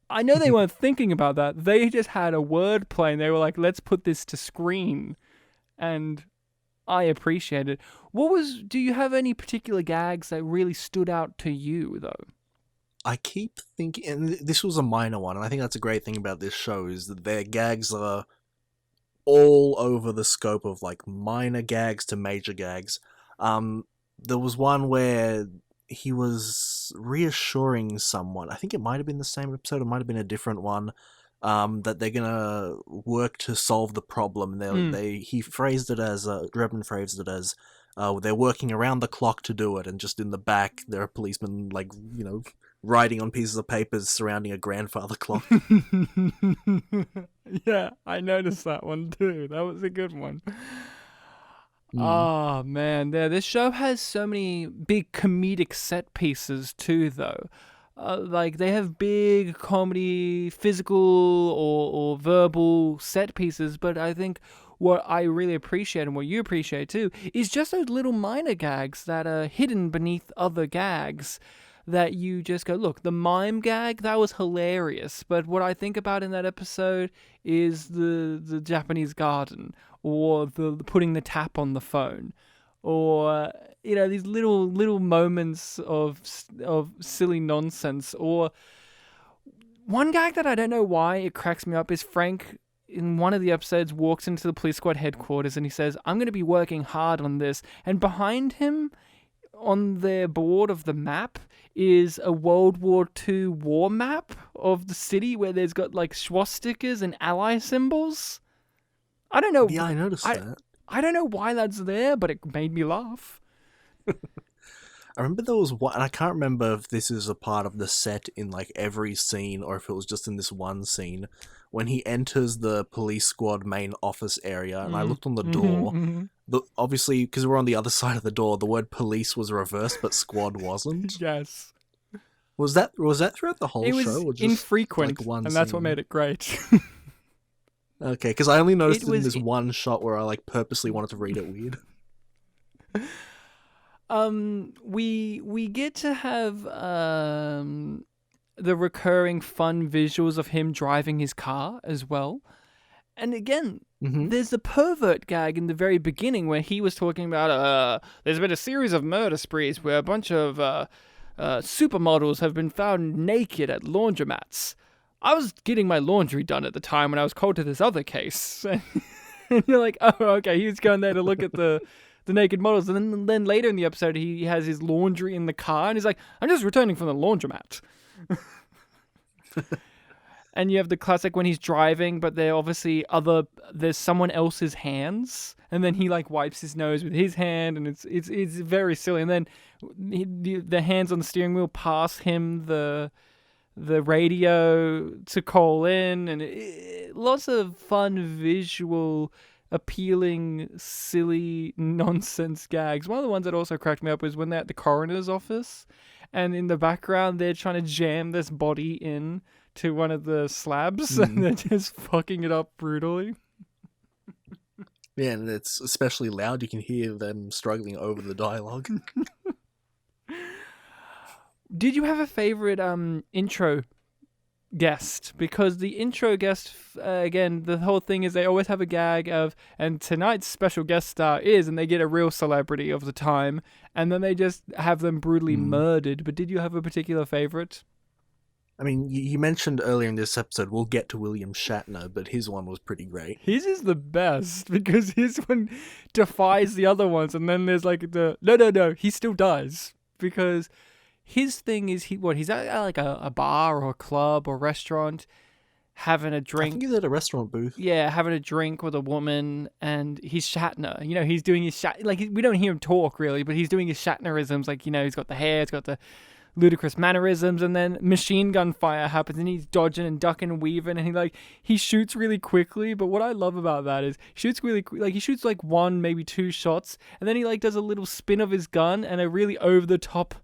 I know they weren't thinking about that. They just had a word play and they were like, let's put this to screen. And I appreciate it. Do you have any particular gags that really stood out to you though? I keep thinking, and this was a minor one, and I think that's a great thing about this show, is that their gags are all over the scope of like minor gags to major gags. There was one where he was reassuring someone, I think it might have been the same episode, it might have been a different one, that they're gonna work to solve the problem. He phrased it as, Drebin phrased it as, they're working around the clock to do it, and just in the back there are policemen like, writing on pieces of papers surrounding a grandfather clock. Yeah, I noticed that one too. That was a good one. Oh man, this show has so many big comedic set pieces too, though. Like they have big comedy, physical or verbal set pieces, but I think what I really appreciate and what you appreciate too is just those little minor gags that are hidden beneath other gags. That you just go, look, the mime gag, that was hilarious. But what I think about in that episode is the Japanese garden, or the putting the tap on the phone, or these little moments of silly nonsense, or One gag that I don't know why it cracks me up is Frank, in one of the episodes, walks into the police squad headquarters and he says, I'm going to be working hard on this. And behind him, on their board of the map, is a World War II war map of the city where there's got like swastikas and ally symbols. I don't know. Yeah, I noticed that. I don't know why that's there, but it made me laugh. I remember there was one, and I can't remember if this is a part of the set in like every scene or if it was just in this one scene, when he enters the police squad main office area, and I looked on the door. Obviously, because we're on the other side of the door, the word police was reversed, but squad wasn't. Yes. Was that throughout the whole It was show? Or just infrequent, like one and that's scene? what made it great. Okay, because I only noticed It it in was- this one shot where I like purposely wanted to read it weird. We get to have the recurring fun visuals of him driving his car as well. And again, there's the pervert gag in the very beginning where he was talking about there's been a series of murder sprees where a bunch of supermodels have been found naked at laundromats. I was getting my laundry done at the time when I was called to this other case. And you're like, oh, okay, he was going there to look at the naked models. And then later in the episode, he has his laundry in the car, and he's like, I'm just returning from the laundromat. And you have the classic when he's driving, but there's someone else's hands, and then he like wipes his nose with his hand, and it's very silly. And then the hands on the steering wheel pass him the radio to call in, and lots of fun visual, appealing, silly nonsense gags. One of the ones that also cracked me up was when they're at the coroner's office, and in the background they're trying to jam this body in to one of the slabs, and they're just fucking it up brutally. Yeah, and it's especially loud. You can hear them struggling over the dialogue. Did you have a favorite intro guest? Because the intro guest, again, the whole thing is they always have a gag of, and tonight's special guest star is, and they get a real celebrity of the time, and then they just have them brutally murdered. But did you have a particular favorite? I mean, you mentioned earlier in this episode, we'll get to William Shatner, but his one was pretty great. His is the best because his one defies the other ones, and then there's like no, he still does, because his thing is he's at like a bar or a club or restaurant having a drink. I think he's at a restaurant booth. Yeah, having a drink with a woman, and he's Shatner. You know, he's doing his we don't hear him talk really, but he's doing his Shatnerisms. Like, you know, he's got the hair, he's got the ludicrous mannerisms, and then machine gun fire happens, and he's dodging and ducking and weaving, and he shoots really quickly. But what I love about that is he shoots really he shoots like one, maybe two shots, and then he like does a little spin of his gun and a really over the top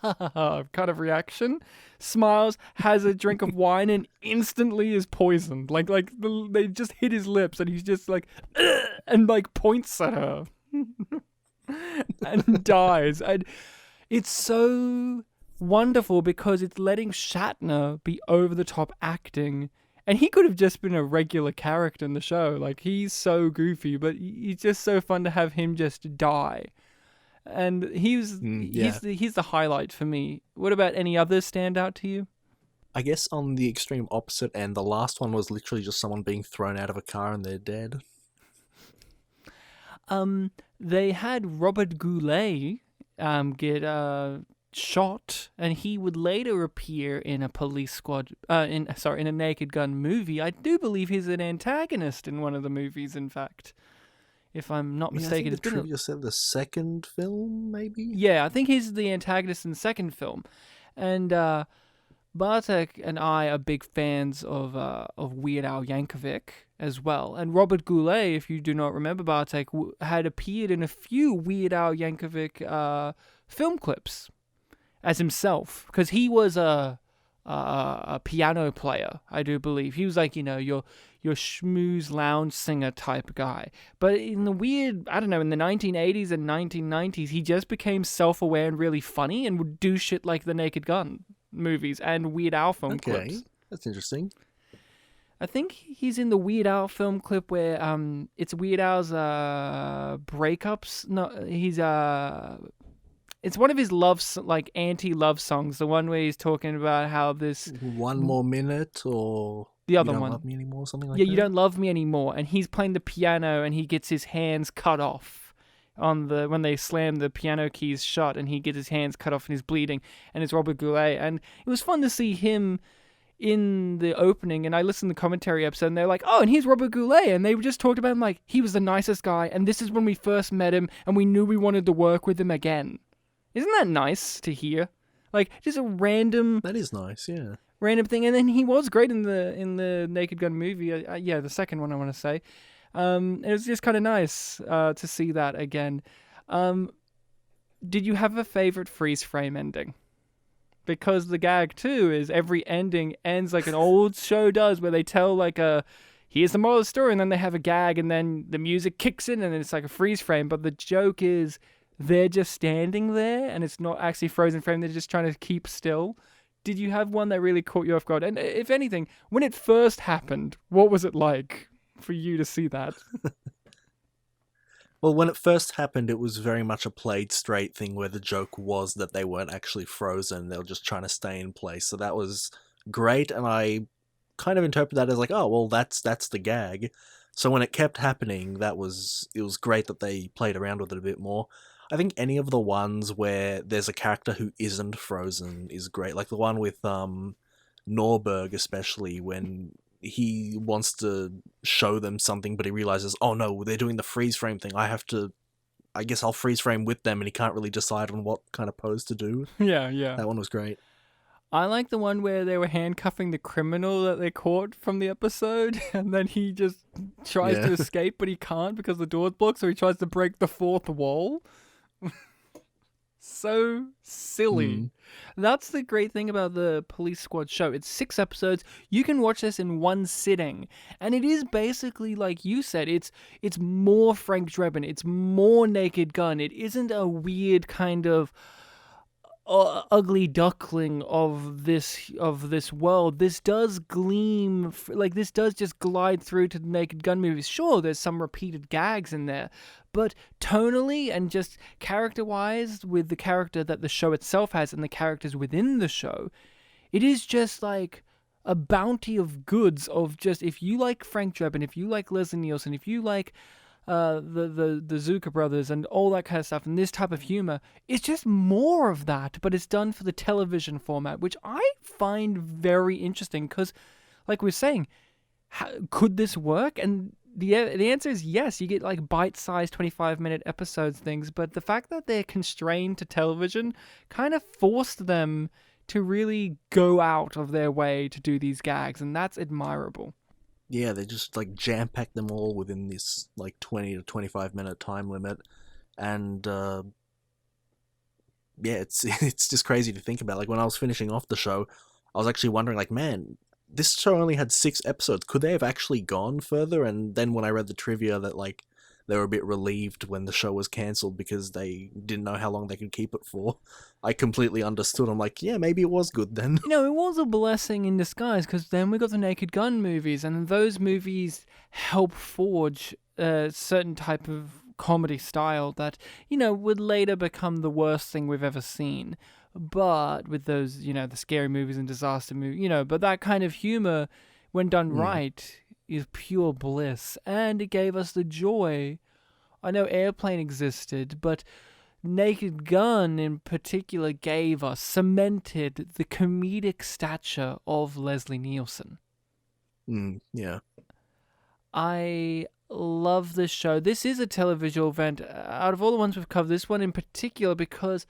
kind of reaction, smiles, has a drink of wine, and instantly is poisoned. They just hit his lips, and he's just like and like points at her and dies. And it's so wonderful because it's letting Shatner be over the top acting, and he could have just been a regular character in the show. Like, he's so goofy, but he's just so fun to have him just die. And he's the highlight for me. What about any others stand out to you? I guess on the extreme opposite end, the last one was literally just someone being thrown out of a car and they're dead. They had Robert Goulet get shot, and he would later appear in a police squad in a Naked Gun movie. I do believe he's an antagonist in one of the movies, in fact, if I'm not mistaken. I think the trivia said the second film, maybe? Yeah, I think he's the antagonist in the second film. And Bartek and I are big fans of Weird Al Yankovic as well. And Robert Goulet, if you do not remember, Bartek had appeared in a few Weird Al Yankovic film clips as himself, because he was a piano player, I do believe. He was like, you know, your schmooze lounge singer type guy. But in the weird, I don't know, in the 1980s and 1990s, he just became self-aware and really funny and would do shit like the Naked Gun movies and Weird Al film clips. That's interesting. I think he's in the Weird Al film clip where it's Weird Al's breakups. No, he's It's one of his like anti-love songs. The one where he's talking about how this One More Minute or the other You Don't one. Love Me Anymore, or something like Yeah, that. You Don't Love Me Anymore, and he's playing the piano and he gets his hands cut off when they slam the piano keys shut, and he gets his hands cut off and he's bleeding, and it's Robert Goulet. And it was fun to see him in the opening, and I listened to the commentary episode, and they're like, oh, and here's Robert Goulet, and they just talked about him like he was the nicest guy, and this is when we first met him, and we knew we wanted to work with him again. Isn't that nice to hear? Like, just a random That is nice, yeah. random thing. And then he was great in the Naked Gun movie. Yeah, the second one I want to say. It was just kind of nice to see that again. Did you have a favorite freeze frame ending? Because the gag too is every ending ends like an old show does, where they tell like here's the moral of the story, and then they have a gag, and then the music kicks in, and then it's like a freeze frame. But the joke is they're just standing there, and it's not actually frozen frame. They're just trying to keep still. Did you have one that really caught you off guard? And if anything, when it first happened, what was it like for you to see that? Well, when it first happened, it was very much a played straight thing where the joke was that they weren't actually frozen. They were just trying to stay in place. So that was great, and I kind of interpret that as like, oh, well, that's the gag. So when it kept happening, it was great that they played around with it a bit more. I think any of the ones where there's a character who isn't frozen is great. Like the one with Norberg, especially, when he wants to show them something, but he realizes, oh no, they're doing the freeze frame thing. I guess I'll freeze frame with them, and he can't really decide on what kind of pose to do. Yeah. That one was great. I like the one where they were handcuffing the criminal that they caught from the episode, and then he just tries to escape, but he can't because the door's blocked, so he tries to break the fourth wall. So silly. That's the great thing about the Police Squad show. It's 6 episodes. You can watch this in one sitting. And it is basically, like you said, it's more Frank Drebin. It's more Naked Gun. It isn't a weird kind of ugly duckling of this world. This does gleam, this does just glide through to the Naked Gun movies. Sure, there's some repeated gags in there, but tonally and just character-wise, with the character that the show itself has and the characters within the show, it is just like a bounty of goods of just, if you like Frank Drebin, if you like Leslie Nielsen, if you like the Zucker brothers and all that kind of stuff, and this type of humor, it's just more of that, but it's done for the television format, which I find very interesting because, like we were saying, could this work? And the answer is yes. You get like bite-sized 25-minute episodes things, but the fact that they're constrained to television kind of forced them to really go out of their way to do these gags, and that's admirable. Yeah, they just like jam-pack them all within this like 20 to 25-minute time limit, and yeah, it's just crazy to think about. Like when I was finishing off the show, I was actually wondering, like, man, this show only had 6 episodes. Could they have actually gone further? And then when I read the trivia that like they were a bit relieved when the show was cancelled because they didn't know how long they could keep it for, I completely understood. I'm like, yeah, maybe it was good then. You know, it was a blessing in disguise, because then we got the Naked Gun movies, and those movies help forge a certain type of comedy style that, you know, would later become the worst thing we've ever seen. But with those, you know, the scary movies and disaster movies, you know, but that kind of humor, when done right, is pure bliss, and it gave us the joy. I know Airplane existed, but Naked Gun in particular cemented the comedic stature of Leslie Nielsen. Yeah. I love this show. This is a televisual event. Out of all the ones we've covered, this one in particular, because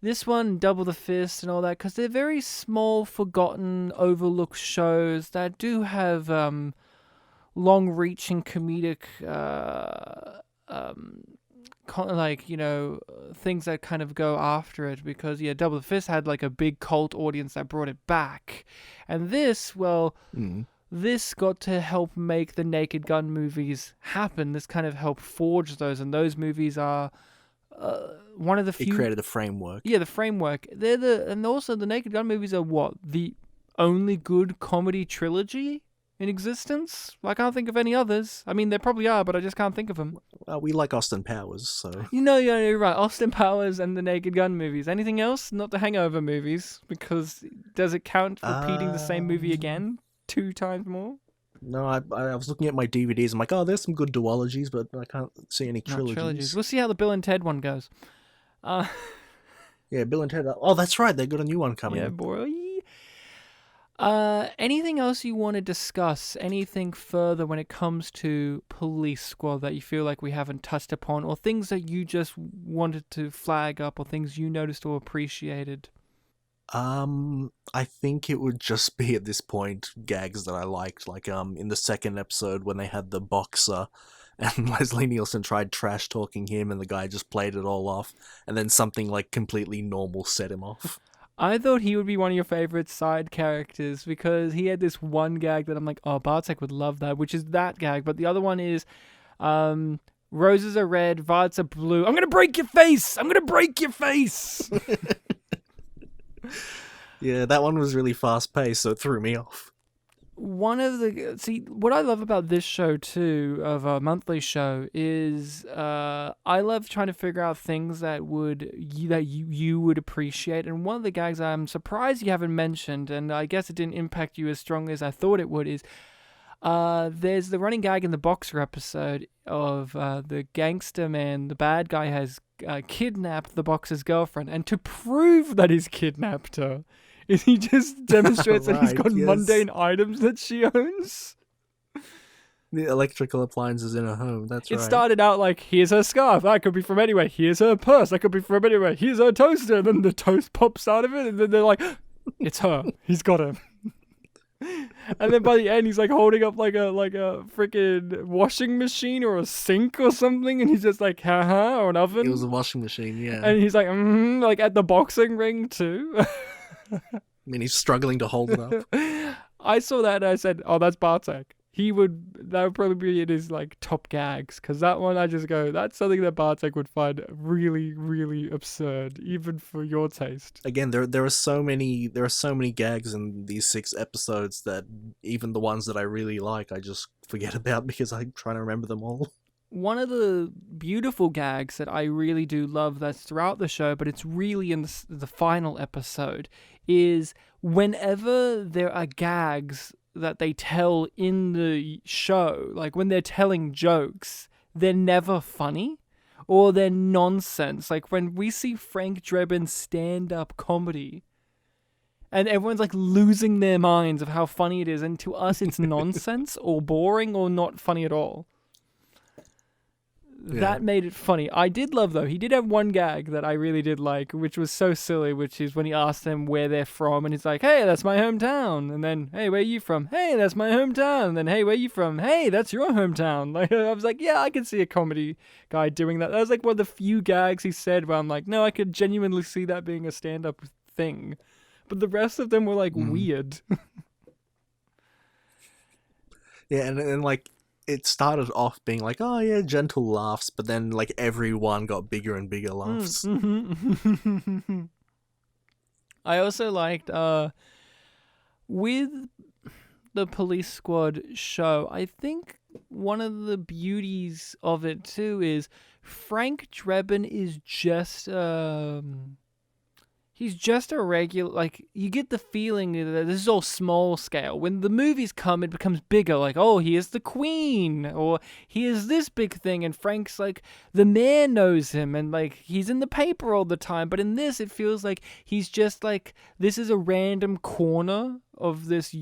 this one, Double the Fist and all that, because they're very small, forgotten, overlooked shows that do have long-reaching comedic, like, you know, things that kind of go after it. Because, yeah, Double the Fist had like a big cult audience that brought it back. And this, well, this got to help make the Naked Gun movies happen. This kind of helped forge those, and those movies are one of the few. It created a framework. Yeah, the framework. And also the Naked Gun movies are what? The only good comedy trilogy in existence. I can't think of any others. I mean, there probably are, but I just can't think of them. We like Austin Powers, so... Yeah, you're right. Austin Powers and the Naked Gun movies. Anything else? Not the Hangover movies, because does it count repeating the same movie again 2 times more? No, I was looking at my DVDs. I'm like, oh, there's some good duologies, but I can't see any trilogies. We'll see how the Bill and Ted one goes. Yeah, Bill and Ted. Oh, that's right. They got a new one coming. Yeah, boy. Anything else you want to discuss? Anything further when it comes to Police Squad that you feel like we haven't touched upon, or things that you just wanted to flag up, or things you noticed or appreciated? I think it would just be at this point gags that I liked, like in the second episode when they had the boxer and Leslie Nielsen tried trash talking him and the guy just played it all off, and then something like completely normal set him off. I thought he would be one of your favorite side characters because he had this one gag that I'm like, oh, Bartek would love that, which is that gag, but the other one is roses are red, violets are blue. I'm gonna break your face! I'm gonna break your face! Yeah, that one was really fast-paced, so it threw me off. What I love about this show too, of a monthly show, is I love trying to figure out things that you would appreciate. And one of the gags I'm surprised you haven't mentioned, and I guess it didn't impact you as strongly as I thought it would, is there's the running gag in the Boxer episode of the gangster man, the bad guy has kidnapped the boxer's girlfriend, and to prove that he's kidnapped her, is he just demonstrates that he's got mundane items that she owns. The electrical appliances in her home, that's right. It started out like, here's her scarf, that could be from anywhere. Here's her purse, that could be from anywhere. Here's her toaster, and then the toast pops out of it, and then they're like, it's her. He's got her. And then by the end, he's like holding up like a freaking washing machine or a sink or something, and he's just like, haha, or an oven. It was a washing machine, yeah. And he's like, like at the boxing ring too. I mean, he's struggling to hold it up. I saw that and I said, oh, that's Bartek. That would probably be in his like top gags, because that one I just go, that's something that Bartek would find really, really absurd, even for your taste. Again, there are so many gags in these 6 episodes that even the ones that I really like, I just forget about because I'm trying to remember them all. One of the beautiful gags that I really do love that's throughout the show, but it's really in the final episode, is whenever there are gags that they tell in the show, like when they're telling jokes, they're never funny or they're nonsense. Like when we see Frank Drebin's stand-up comedy and everyone's like losing their minds of how funny it is, and to us it's nonsense or boring or not funny at all. Yeah. That made it funny. I did love, though, he did have one gag that I really did like, which was so silly, which is when he asked them where they're from, and he's like, hey, that's my hometown. And then, hey, where are you from? Hey, that's my hometown. And then, hey, where are you from? Hey, that's your hometown. Like, I was like, yeah, I can see a comedy guy doing that. That was like one of the few gags he said where I'm like, no, I could genuinely see that being a stand-up thing. But the rest of them were like weird. Yeah, and like, it started off being like, oh yeah, gentle laughs, but then like everyone got bigger and bigger laughs. I also liked with the Police Squad show, I think one of the beauties of it too is Frank Drebin is just he's just a regular, like, you get the feeling that this is all small scale. When the movies come, it becomes bigger, like, oh, here's the Queen, or here's this big thing, and Frank's like, the mayor knows him, and like, he's in the paper all the time, but in this, it feels like he's just like, this is a random corner of this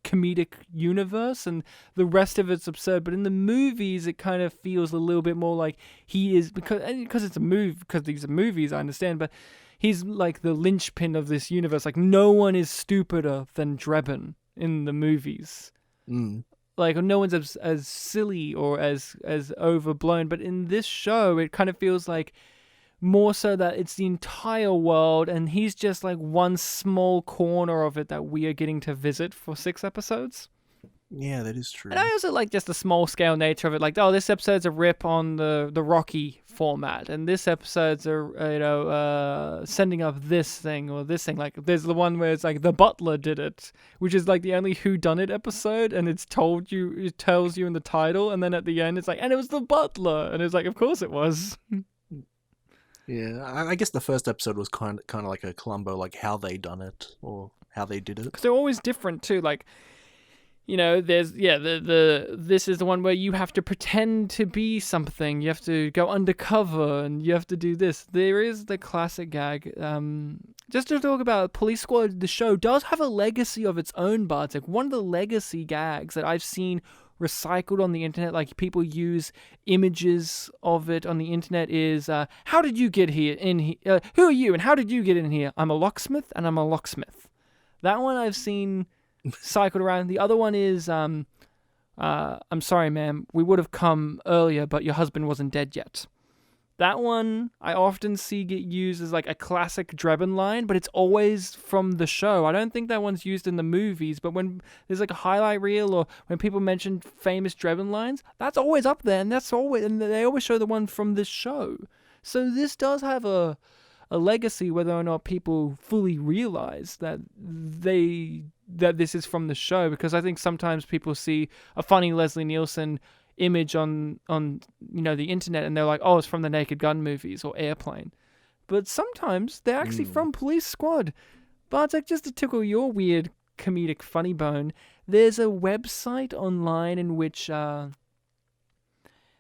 comedic universe, and the rest of it's absurd. But in the movies, it kind of feels a little bit more like he is, because it's a movie, because these are movies, I understand, but he's like the linchpin of this universe. Like, no one is stupider than Drebin in the movies. Like, no one's as silly or as overblown. But in this show, it kind of feels like more so that it's the entire world, and he's just like one small corner of it that we are getting to visit for 6 episodes. Yeah, that is true. And I also like just the small scale nature of it. Like, oh, this episode's a rip on the Rocky format, and this episode's sending up this thing or this thing. Like, there's the one where it's like the butler did it, which is like the only whodunit episode, and it tells you in the title, and then at the end it's like, and it was the butler, and it's like, of course it was. Yeah, I guess the first episode was kind of like a Columbo, like how they done it or how they did it. Because they're always different too. Like, you know, there's this is the one where you have to pretend to be something. You have to go undercover and you have to do this. There is the classic gag. Just to talk about Police Squad, the show does have a legacy of its own, Bartek. One of the legacy gags that I've seen recycled on the internet, like people use images of it on the internet, is how did you get here? Who are you and how did you get in here? I'm a locksmith and I'm a locksmith. That one I've seen cycled around. The other one is I'm sorry, ma'am, we would have come earlier, but your husband wasn't dead yet. That one I often see get used as like a classic Drebin line, but it's always from the show. I don't think that one's used in the movies, but when there's like a highlight reel or when people mention famous Drebin lines, that's always up there, and they always show the one from this show. So this does have a legacy, whether or not people fully realize that this is from the show, because I think sometimes people see a funny Leslie Nielsen image on the internet and they're like, oh, it's from the Naked Gun movies or Airplane. But sometimes they're actually from Police Squad. Bartek, just to tickle your weird comedic funny bone, there's a website online in which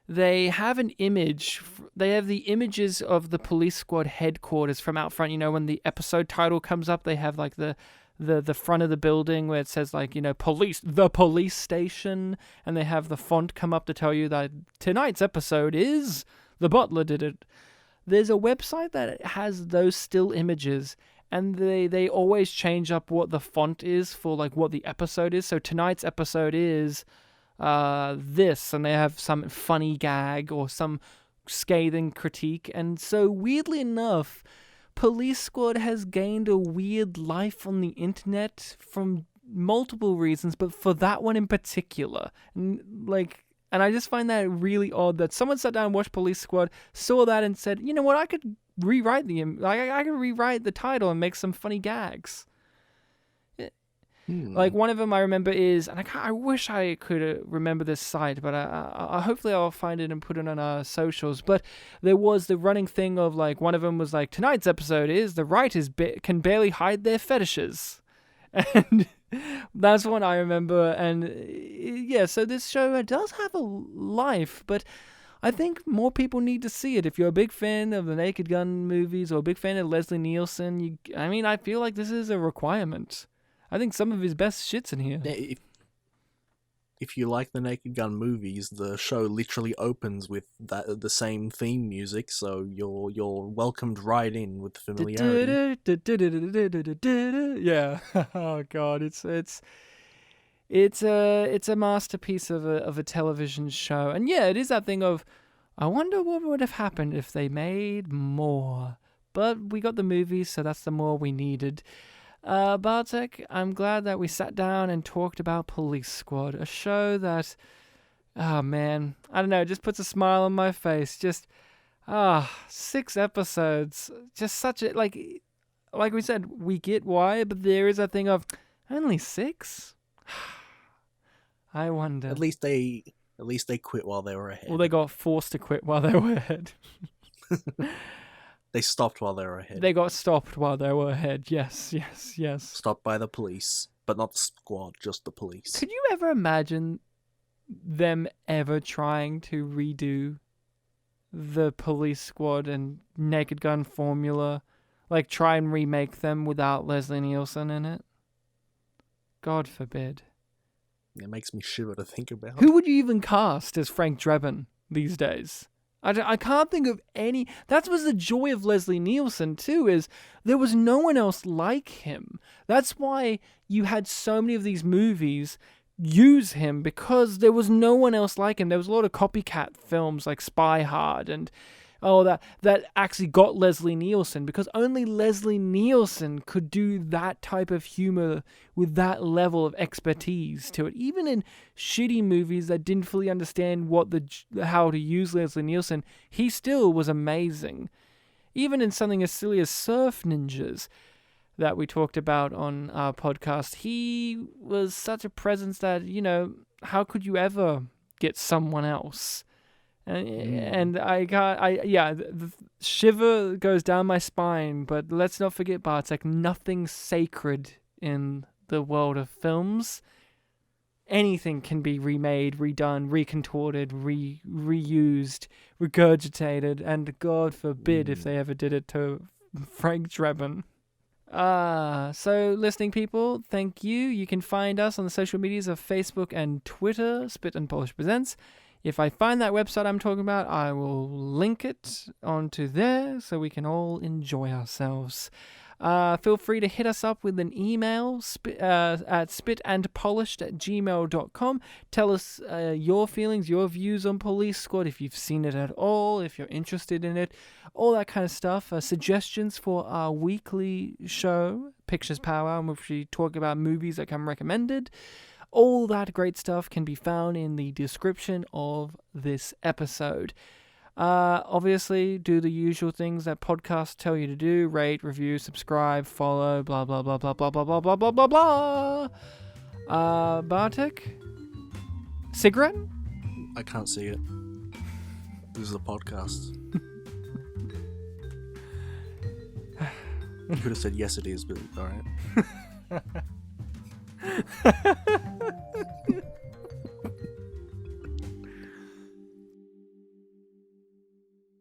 they have an image. They have the images of the Police Squad headquarters from out front. You know, when the episode title comes up, they have like the front of the building where it says like, you know, the police station, and they have the font come up to tell you that tonight's episode is The Butler Did It. There's a website that has those still images, and they always change up what the font is for like what the episode is. So tonight's episode is this, and they have some funny gag or some scathing critique. And so weirdly enough, Police Squad has gained a weird life on the internet from multiple reasons, but for that one in particular. And I just find that really odd that someone sat down and watched Police Squad, saw that and said, you know what, I could rewrite the title and make some funny gags. Like one of them I remember is, and I wish I could remember this site, but I hopefully I'll find it and put it on our socials. But there was the running thing of like, one of them was like, tonight's episode is the writers can barely hide their fetishes, and that's one I remember. And yeah, so this show does have a life, but I think more people need to see it. If you're a big fan of the Naked Gun movies or a big fan of Leslie Nielsen, I feel like this is a requirement. I think some of his best shit's in here. If you like the Naked Gun movies, the show literally opens with the same theme music, so you're welcomed right in with familiarity. Yeah. Oh god, it's a masterpiece of a television show. And yeah, it is that thing of, I wonder what would have happened if they made more. But we got the movies, so that's the more we needed. Bartek, I'm glad that we sat down and talked about Police Squad, a show that, oh man, I don't know, just puts a smile on my face. Just, 6 episodes, just such a, like we said, we get why, but there is a thing of, only 6? I wonder. At least they quit while they were ahead. Well, they got forced to quit while they were ahead. They stopped while they were ahead. They got stopped while they were ahead. Yes. Stopped by the police, but not the squad, just the police. Could you ever imagine them ever trying to redo the Police Squad and Naked Gun formula? Like, try and remake them without Leslie Nielsen in it? God forbid. It makes me shiver to think about. Who would you even cast as Frank Drebin these days? I can't think of any. That was the joy of Leslie Nielsen too, is there was no one else like him. That's why you had so many of these movies use him, because there was no one else like him. There was a lot of copycat films like Spy Hard and that actually got Leslie Nielsen, because only Leslie Nielsen could do that type of humor with that level of expertise to it. Even in shitty movies that didn't fully understand how to use Leslie Nielsen, he still was amazing. Even in something as silly as Surf Ninjas that we talked about on our podcast, he was such a presence that, how could you ever get someone else? And the shiver goes down my spine. But let's not forget, Bartek, nothing's sacred in the world of films. Anything can be remade, redone, recontorted, reused, regurgitated, and God forbid if they ever did it to Frank Drebin. So listening people, thank you. You can find us on the social medias of Facebook and Twitter, Spit and Polish Presents. If I find that website I'm talking about, I will link it onto there so we can all enjoy ourselves. Feel free to hit us up with an email at spitandpolished@gmail.com. Tell us your feelings, your views on Police Squad, if you've seen it at all, if you're interested in it, all that kind of stuff. Suggestions for our weekly show, Pictures Power, in which we talk about movies that come recommended. All that great stuff can be found in the description of this episode. Obviously, do the usual things that podcasts tell you to do: rate, review, subscribe, follow, blah blah blah blah blah blah blah blah blah blah blah. Bartek, cigarette? I can't see it. This is a podcast. You could have said yes, it is, but all right.